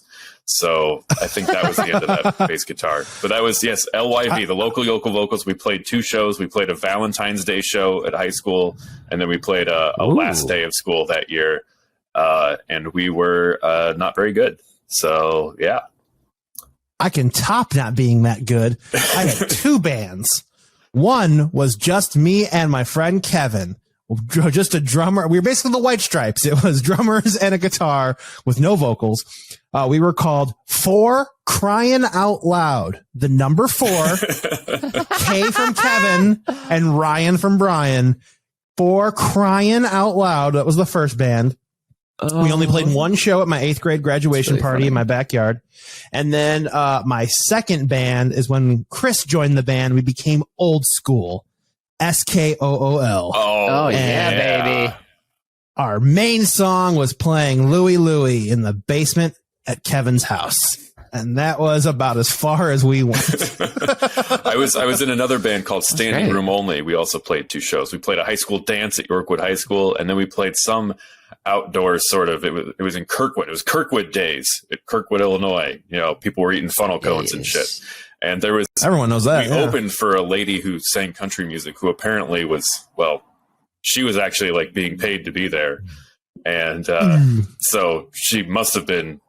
So I think that was the end of that bass guitar. But that was, yes, LYV, the Local Yokel Vocals. We played 2 shows. We played a Valentine's Day show at high school, and then we played a last day of school that year. And we were not very good. So, yeah. I can top not being that good. I had 2 bands. One was just me and my friend Kevin. Just a drummer. We were basically the White Stripes. It was drummers and a guitar with no vocals. We were called 4 Crying Out Loud. The number 4, K from Kevin and Ryan from Brian. 4 Crying Out Loud. That was the first band. We only played 1 show at my 8th grade graduation really party funny. in my backyard. And then my second band is when Chris joined the band. We became Old School. SKOOL. Oh, yeah, baby. Our main song was playing Louie Louie in the basement at Kevin's house. And that was about as far as we went. I was in another band called Standing great. Room Only. We also played 2 shows. We played a high school dance at Yorkwood High School, and then we played some outdoor sort of. It was in Kirkwood. It was Kirkwood days at Kirkwood, Illinois. People were eating funnel cones and shit. And there was Everyone knows that. we opened for a lady who sang country music, who apparently was, well, she was actually like being paid to be there, and so she must have been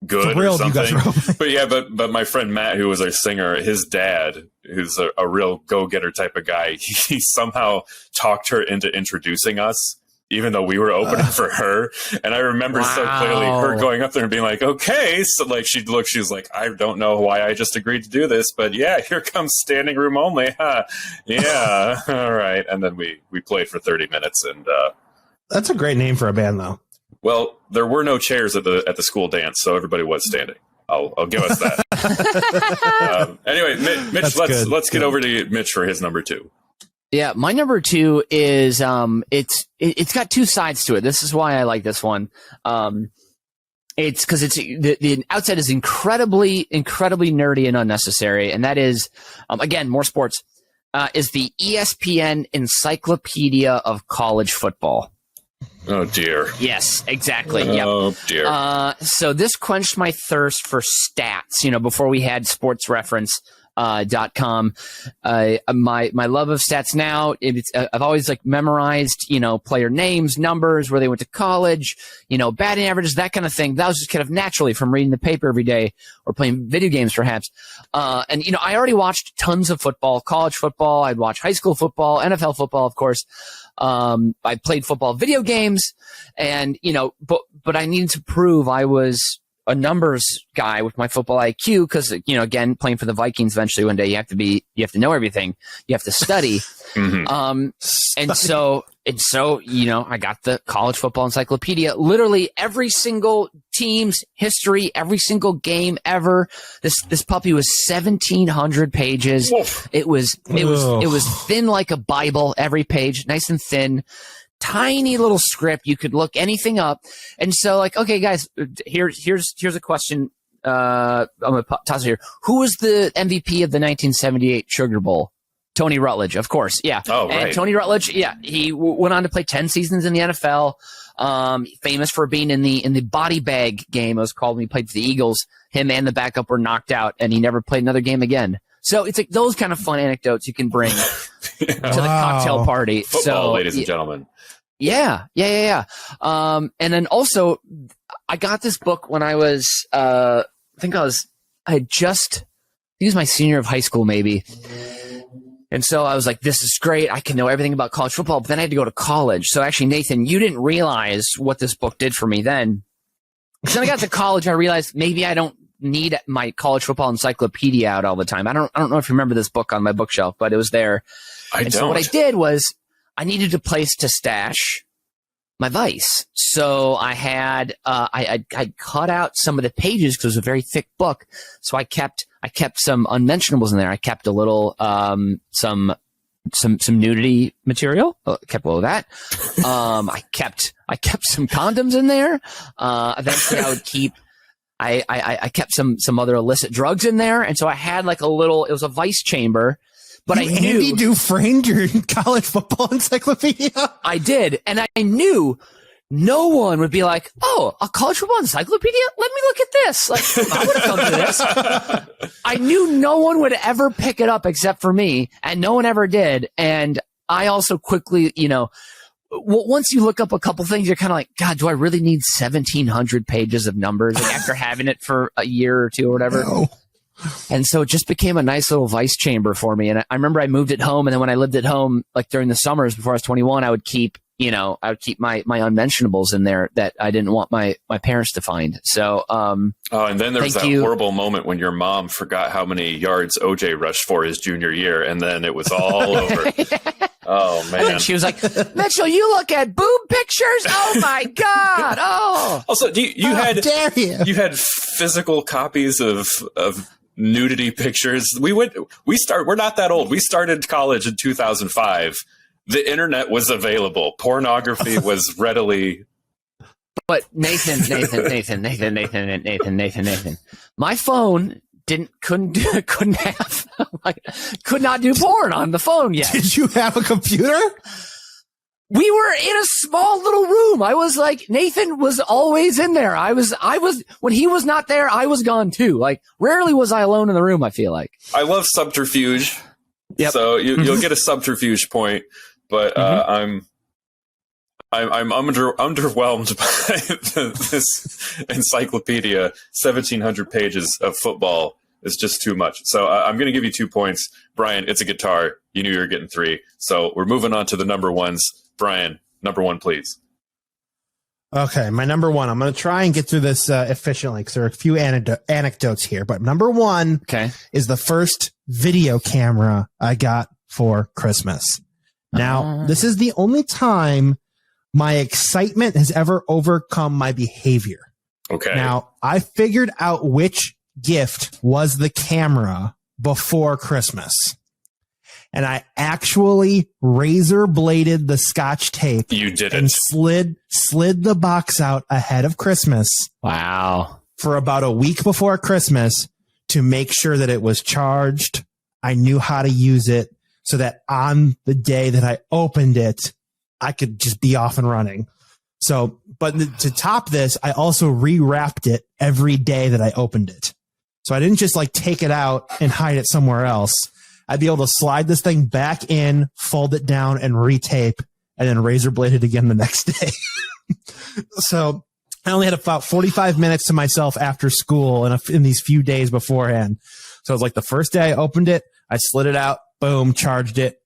good or something. But yeah, but my friend Matt, who was our singer, his dad, who's a real go-getter type of guy, he somehow talked her into introducing us, even though we were opening for her. And I remember so clearly her going up there and being like, okay. So like she was like, I don't know why I just agreed to do this, but yeah, here comes standing room only. Huh? Yeah. All right. And then we played for 30 minutes and that's a great name for a band though. Well, there were no chairs at the school dance, so everybody was standing. I'll give us that. Anyway, Mitch, let's get over to Mitch for his number 2. Yeah, my number 2 is it's got two sides to it. This is why I like this one. It's because the outset is incredibly nerdy and unnecessary, and that is again more sports. Is the ESPN Encyclopedia of College Football. Oh dear. Yes, exactly. Oh yep. dear. So this quenched my thirst for stats. Before we had sportsreference.com. My love of stats now, I've always memorized, player names, numbers, where they went to college, batting averages, that kind of thing. That was just kind of naturally from reading the paper every day or playing video games perhaps. And I already watched tons of football, college football. I'd watch high school football, NFL football, of course. I played football video games and, but I needed to prove I was a numbers guy with my football IQ because, again, playing for the Vikings eventually one day, you have to know everything. You have to study. Mm-hmm. And so, I got the college football encyclopedia, literally every single team's history, every single game ever. This puppy was 1,700 pages. Woof. It was thin like a Bible, every page, nice and thin. Tiny little script. You could look anything up. And so okay, guys, here's a question. I'm going to toss it here. Who was the MVP of the 1978 Sugar Bowl? Tony Rutledge, of course. Yeah. Oh, right. And Tony Rutledge, yeah, he went on to play 10 seasons in the NFL. Famous for being in the body bag game, it was called, when he played for the Eagles. Him and the backup were knocked out, and he never played another game again. So it's like those kind of fun anecdotes you can bring to the cocktail party. Football, ladies and gentlemen. Yeah. And then also, I got this book when I was, it was my senior year of high school, maybe. And so I was like, this is great. I can know everything about college football. But then I had to go to college. So actually, Nathan, you didn't realize what this book did for me then. Because then I got to college, I realized maybe I don't need my college football encyclopedia out all the time. I don't know if you remember this book on my bookshelf, but it was there. So what I did was I needed a place to stash my Vice. So I had, I cut out some of the pages because it was a very thick book. So I kept some unmentionables in there. I kept a little, some nudity material. Kept all of that. I kept some condoms in there. Eventually I would keep, I kept some other illicit drugs in there. And so I had it was a Vice chamber. But I knew Andy Dufresne your college football encyclopedia. I did, and I knew no one would be like, "Oh, a college football encyclopedia? Let me look at this." I would have come to this. I knew no one would ever pick it up except for me, and no one ever did. And I also quickly, once you look up a couple things, you're kind of like, God, do I really need 1,700 pages of numbers after having it for a year or two or whatever? No. And so it just became a nice little Vice chamber for me. And I remember I moved it home. And then when I lived at home, during the summers before I was 21, I would keep my unmentionables in there that I didn't want my parents to find. So, and then there was that horrible moment when your mom forgot how many yards OJ rushed for his junior year. And then it was all over. Oh man. And she was like, Mitchell, you look at boob pictures. Oh my God. Oh, also you had physical copies of nudity pictures. We're not that old. We started college in 2005. The internet was available. Pornography was readily. But Nathan. My phone could not do porn on the phone yet. Did you have a computer? We were in a small little room. I was like, Nathan was always in there. I was, when he was not there, I was gone too. Like, rarely was I alone in the room, I feel like. I love subterfuge. Yep. So you'll get a subterfuge point, but I'm underwhelmed by this encyclopedia. 1,700 pages of football is just too much. So I'm going to give you 2 points. Brian, it's a guitar. You knew you were getting 3. So we're moving on to the number ones. Brian, number 1, please. Okay, my number 1. I'm going to try and get through this efficiently because there are a few anecdotes here. But number 1 is the first video camera I got for Christmas. Now, this is the only time my excitement has ever overcome my behavior. Okay. Now, I figured out which gift was the camera before Christmas. And I actually razor bladed the Scotch tape. You did and it. slid the box out ahead of Christmas. Wow. For about a week before Christmas to make sure that it was charged. I knew how to use it so that on the day that I opened it, I could just be off and running. So, but to top this, I also rewrapped it every day that I opened it. So I didn't just like take it out and hide it somewhere else. I'd be able to slide this thing back in, fold it down, and retape, and then razor blade it again the next day. So I only had about 45 minutes to myself after school in these few days beforehand. So it was like the first day I opened it, I slid it out, boom, charged it,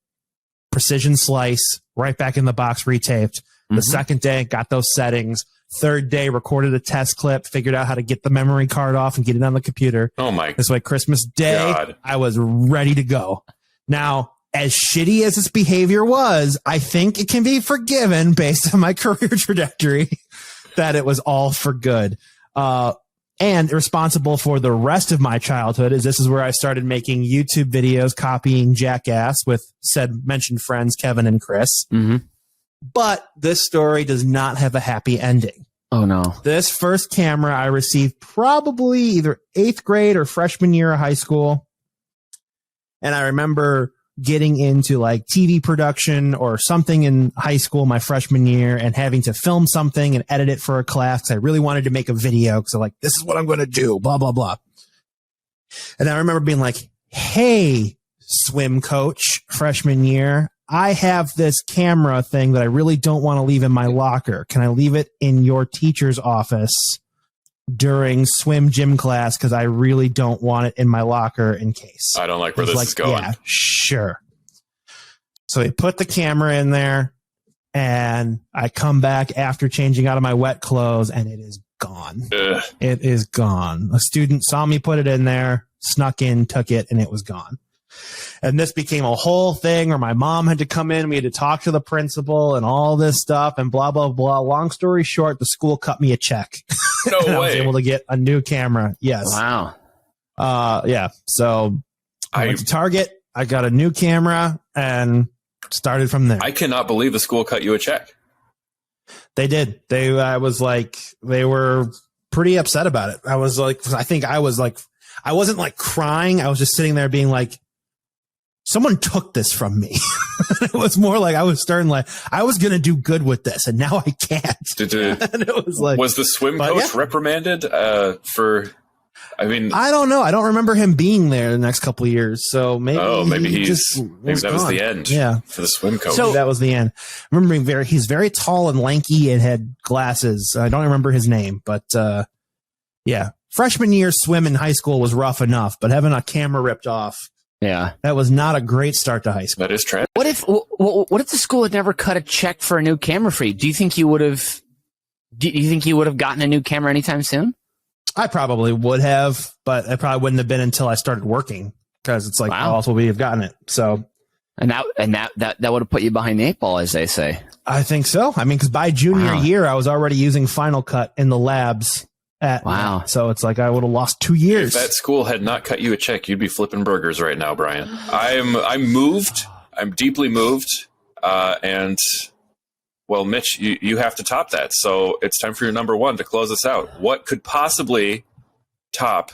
precision slice, right back in the box, retaped. The second day, got those settings. Third day, recorded a test clip, figured out how to get the memory card off and get it on the computer. Oh my! This way, Christmas Day, God. I was ready to go. Now, as shitty as this behavior was, I think it can be forgiven based on my career trajectory that it was all for good. And responsible for the rest of my childhood is this is where I started making YouTube videos copying Jackass with said mentioned friends, Kevin and Chris. But this story does not have a happy ending. Oh, no. This first camera I received probably either 8th grade or freshman year of high school. And I remember getting into like TV production or something in high school my freshman year and having to film something and edit it for a class. I really wanted to make a video because I'm like, this is what I'm going to do, blah, blah, blah. And I remember being like, hey, swim coach, freshman year, I have this camera thing that I really don't want to leave in my locker. Can I leave it in your teacher's office during swim gym class? Because I really don't want it in my locker in case. I don't like where this is going. Yeah, sure. So he put the camera in there, and I come back after changing out of my wet clothes, and it is gone. Ugh. It is gone. A student saw me put it in there, snuck in, took it, and it was gone. And this became a whole thing where my mom had to come in. We had to talk to the principal and all this stuff and blah, blah, blah. Long story short, the school cut me a check. No and way. I was able to get a new camera. Yes. Wow. Yeah. So I went to Target. I got a new camera and started from there. I cannot believe the school cut you a check. They did. They were pretty upset about it. I wasn't like crying. I was just sitting there being like, someone took this from me. It was more like I was starting like I was going to do good with this, and now I can't. And it was like, was the swim coach reprimanded for? I mean, I don't know. I don't remember him being there the next couple of years. So maybe maybe that was the end. Yeah, for the swim coach. So that was the end. I remember he's very tall and lanky and had glasses. I don't remember his name, but yeah, freshman year swim in high school was rough enough, but having a camera ripped off. Yeah, that was not a great start to high school. That is tragic. What if the school had never cut a check for a new camera for you? Do you think you would have? Do you think you would have gotten a new camera anytime soon? I probably would have, but it probably wouldn't have been until I started working because it's like, how else would we have gotten it? So, and that would have put you behind the 8 ball, as they say. I think so. I mean, because by junior year, I was already using Final Cut in the labs. So it's like I would have lost 2 years. If that school had not cut you a check, you'd be flipping burgers right now, Brian. I'm moved. I'm deeply moved. And well, Mitch, you have to top that. So it's time for your number one to close us out. What could possibly top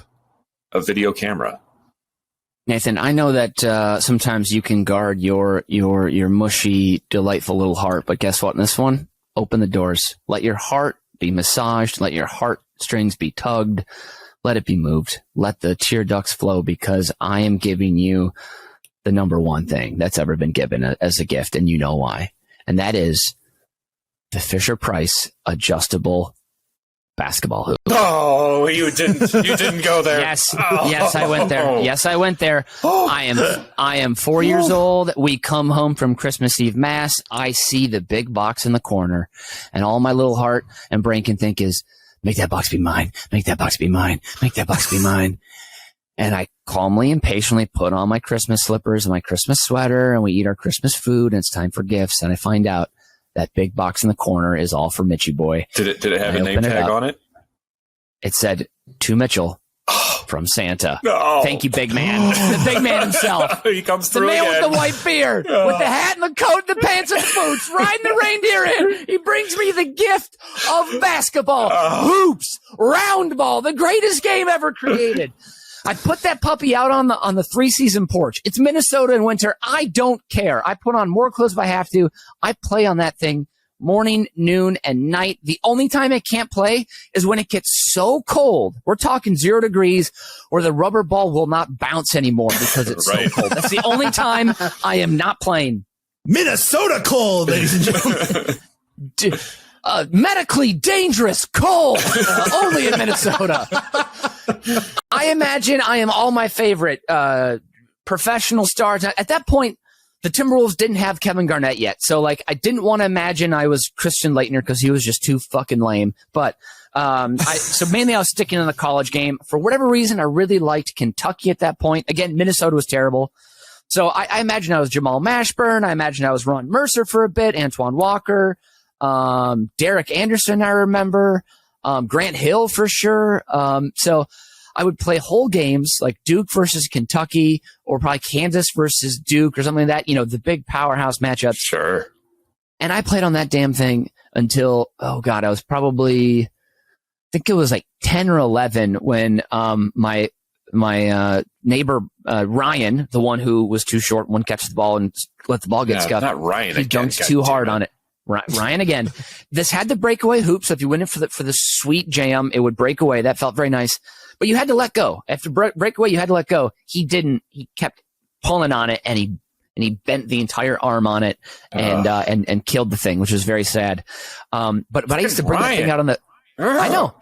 a video camera? Nathan, I know that sometimes you can guard your mushy, delightful little heart, but guess what? In this one, open the doors. Let your heart be massaged. Let your heartstrings be tugged. Let it be moved. Let the tear ducts flow, because I am giving you the number one thing that's ever been given as a gift, and you know why. And that is the Fisher-Price adjustable basketball hoop. Oh, you didn't go there. Yes, Oh. yes, I went there. Yes, I went there. I am 4 years old. We come home from Christmas Eve Mass. I see the big box in the corner, and all my little heart and brain can think is, make that box be mine. Make that box be mine. Make that box be mine. And I calmly and patiently put on my Christmas slippers and my Christmas sweater, and we eat our Christmas food, and it's time for gifts. And I find out that big box in the corner is all for Mitchy boy. Did it have a name tag on it? It said, to Mitchell from Santa. No. Thank you, big man. The big man himself. He comes The through man again. with the white beard, with the hat and the coat, the pants and the boots, riding the reindeer in. He brings me the gift of basketball, hoops, round ball, the greatest game ever created. I put that puppy out on the 3-season porch. It's Minnesota in winter. I don't care. I put on more clothes if I have to. I play on that thing morning, noon, and night. The only time I can't play is when it gets so cold. We're talking 0 degrees, or the rubber ball will not bounce anymore because it's Right. so cold. That's the only time I am not playing. Minnesota cold, ladies and gentlemen. Medically dangerous cold, only in Minnesota. I imagine I am all my favorite professional stars. At that point, the Timberwolves didn't have Kevin Garnett yet. So, like, I didn't want to imagine I was Christian Laettner because he was just too fucking lame. But so mainly I was sticking in the college game. For whatever reason, I really liked Kentucky at that point. Again, Minnesota was terrible. So I imagine I was Jamal Mashburn. I imagine I was Ron Mercer for a bit, Antoine Walker, Derek Anderson, I remember, Grant Hill for sure. So I would play whole games like Duke versus Kentucky, or probably Kansas versus Duke or something like that, you know, the big powerhouse matchups. Sure. And I played on that damn thing until, oh God, I was probably, I think it was like 10 or 11 when my neighbor Ryan, the one who was too short, one catches the ball and let the ball get scuffed. Not Ryan. He again, dunked too hard on it. Ryan again. This had the breakaway hoop, so if you went in for the sweet jam, it would break away. That felt very nice. But you had to let go. After breakaway, you had to let go. He didn't. He kept pulling on it, and he bent the entire arm on it and killed the thing, which was very sad. But I used to bring that thing out on the. I know.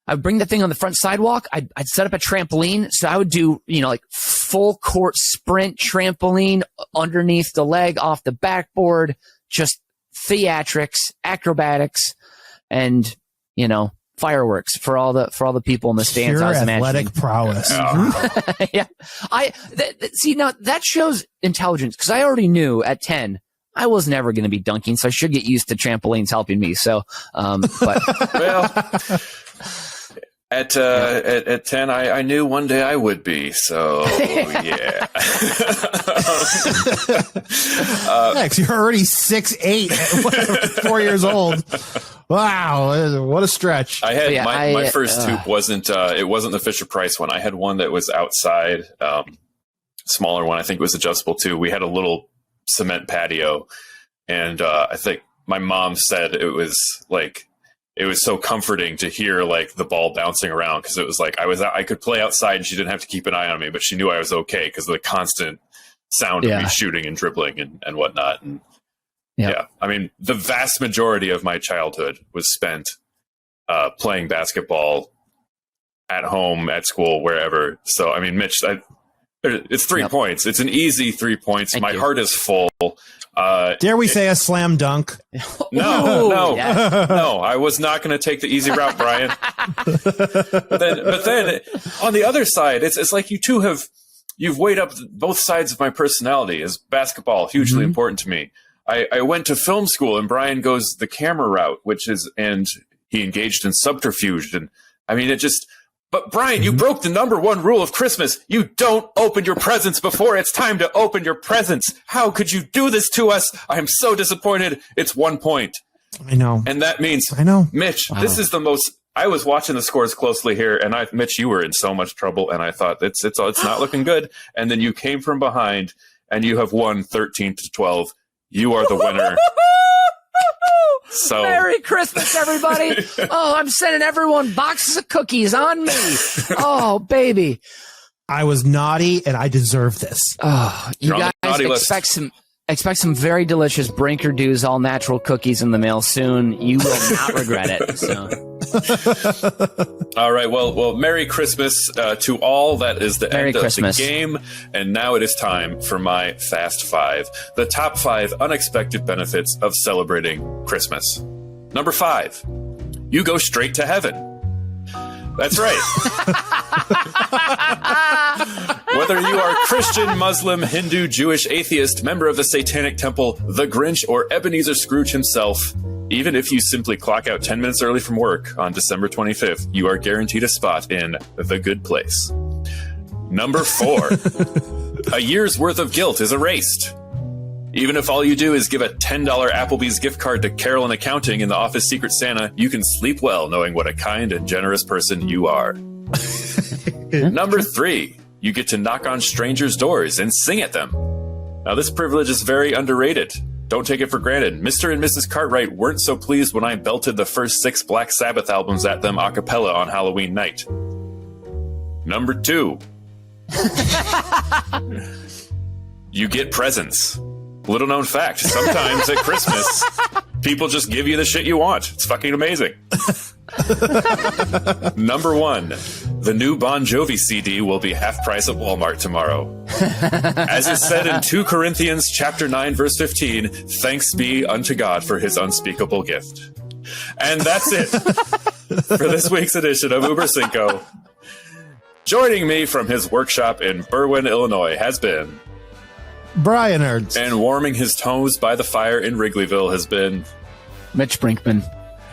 I would bring the thing on the front sidewalk. I'd set up a trampoline. So I would do, like full court sprint trampoline underneath the leg, off the backboard, just theatrics, acrobatics, and, fireworks for all the people in the stands. Pure I was athletic prowess. yeah. See, now that shows intelligence, because I already knew at 10, I was never going to be dunking, so I should get used to trampolines helping me. So, but Well, at 10, I knew one day I would be. So yeah. Next, you're already 6'8", 4 years old. Wow, what a stretch! I had Yeah, my first hoop wasn't it wasn't the Fisher-Price one. I had one that was outside, smaller one. I think it was adjustable too. We had a little cement patio, and I think my mom said it was so comforting to hear like the ball bouncing around, because it was like I could play outside and she didn't have to keep an eye on me, but she knew I was okay because of the constant sound of me shooting and dribbling and whatnot. And yeah, I mean, the vast majority of my childhood was spent playing basketball at home, at school, wherever. So, I mean, Mitch, it's 3 points. It's an easy 3 points. Thank My you. heart is full. Dare we say a slam dunk? No, yes. no, I was not going to take the easy route, Brian. but then on the other side, it's like you two you've weighed up both sides of my personality. As basketball, hugely important to me. I went to film school, and Brian goes the camera route, and he engaged in subterfuge. And I mean, but Brian, you broke the number one rule of Christmas. You don't open your presents before it's time to open your presents. How could you do this to us? I am so disappointed. It's 1 point. I know. And that means, I know. Mitch, this is the most I was watching the scores closely here, and Mitch, you were in so much trouble, and I thought it's not looking good. And then you came from behind, and you have won 13-12. You are the winner. So Merry Christmas, everybody! Oh, I'm sending everyone boxes of cookies on me. Oh, baby. I was naughty, and I deserve this. Oh, you You're on the guys naughty list. expect some very delicious Brinker Dews all natural cookies in the mail soon. You will not regret it. So. All right. Well, Merry Christmas to all. That is the Merry end of Christmas. the game. And now it is time for my Fast Five, the top 5 unexpected benefits of celebrating Christmas. Number 5, you go straight to heaven. That's right. Whether you are Christian, Muslim, Hindu, Jewish, atheist, member of the Satanic Temple, the Grinch, or Ebenezer Scrooge himself, even if you simply clock out 10 minutes early from work on December 25th, you are guaranteed a spot in the good place. Number 4, a year's worth of guilt is erased. Even if all you do is give a $10 Applebee's gift card to Carol in accounting in the office Secret Santa, you can sleep well knowing what a kind and generous person you are. Number 3, you get to knock on strangers' doors and sing at them. Now, this privilege is very underrated. Don't take it for granted. Mr. and Mrs. Cartwright weren't so pleased when I belted the first 6 Black Sabbath albums at them a cappella on Halloween night. Number 2, you get presents. Little known fact, sometimes at Christmas, people just give you the shit you want. It's fucking amazing. Number 1, the new Bon Jovi CD will be half price at Walmart tomorrow. As is said in 2 Corinthians chapter 9, verse 15, thanks be unto God for his unspeakable gift. And that's it for this week's edition of Uber Cinco. Joining me from his workshop in Berwyn, Illinois has been... Brian Ernst. And warming his toes by the fire in Wrigleyville has been... Mitch Brinkman.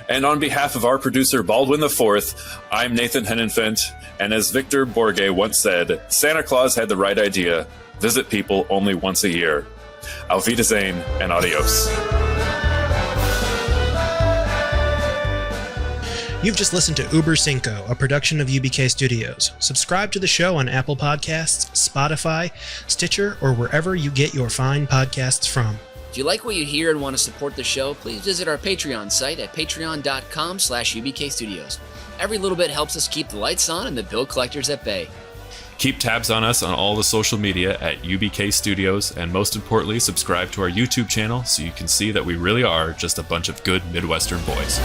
And on behalf of our producer, Baldwin IV, I'm Nathan Hennenfent, and as Victor Borge once said, Santa Claus had the right idea. Visit people only once a year. Auf Wiedersehen and adios. You've just listened to Uber Cinco, a production of UBK Studios. Subscribe to the show on Apple Podcasts, Spotify, Stitcher, or wherever you get your fine podcasts from. If you like what you hear and want to support the show, please visit our Patreon site at patreon.com/UBK Studios. Every little bit helps us keep the lights on and the bill collectors at bay. Keep tabs on us on all the social media at UBK Studios, and most importantly, subscribe to our YouTube channel so you can see that we really are just a bunch of good Midwestern boys.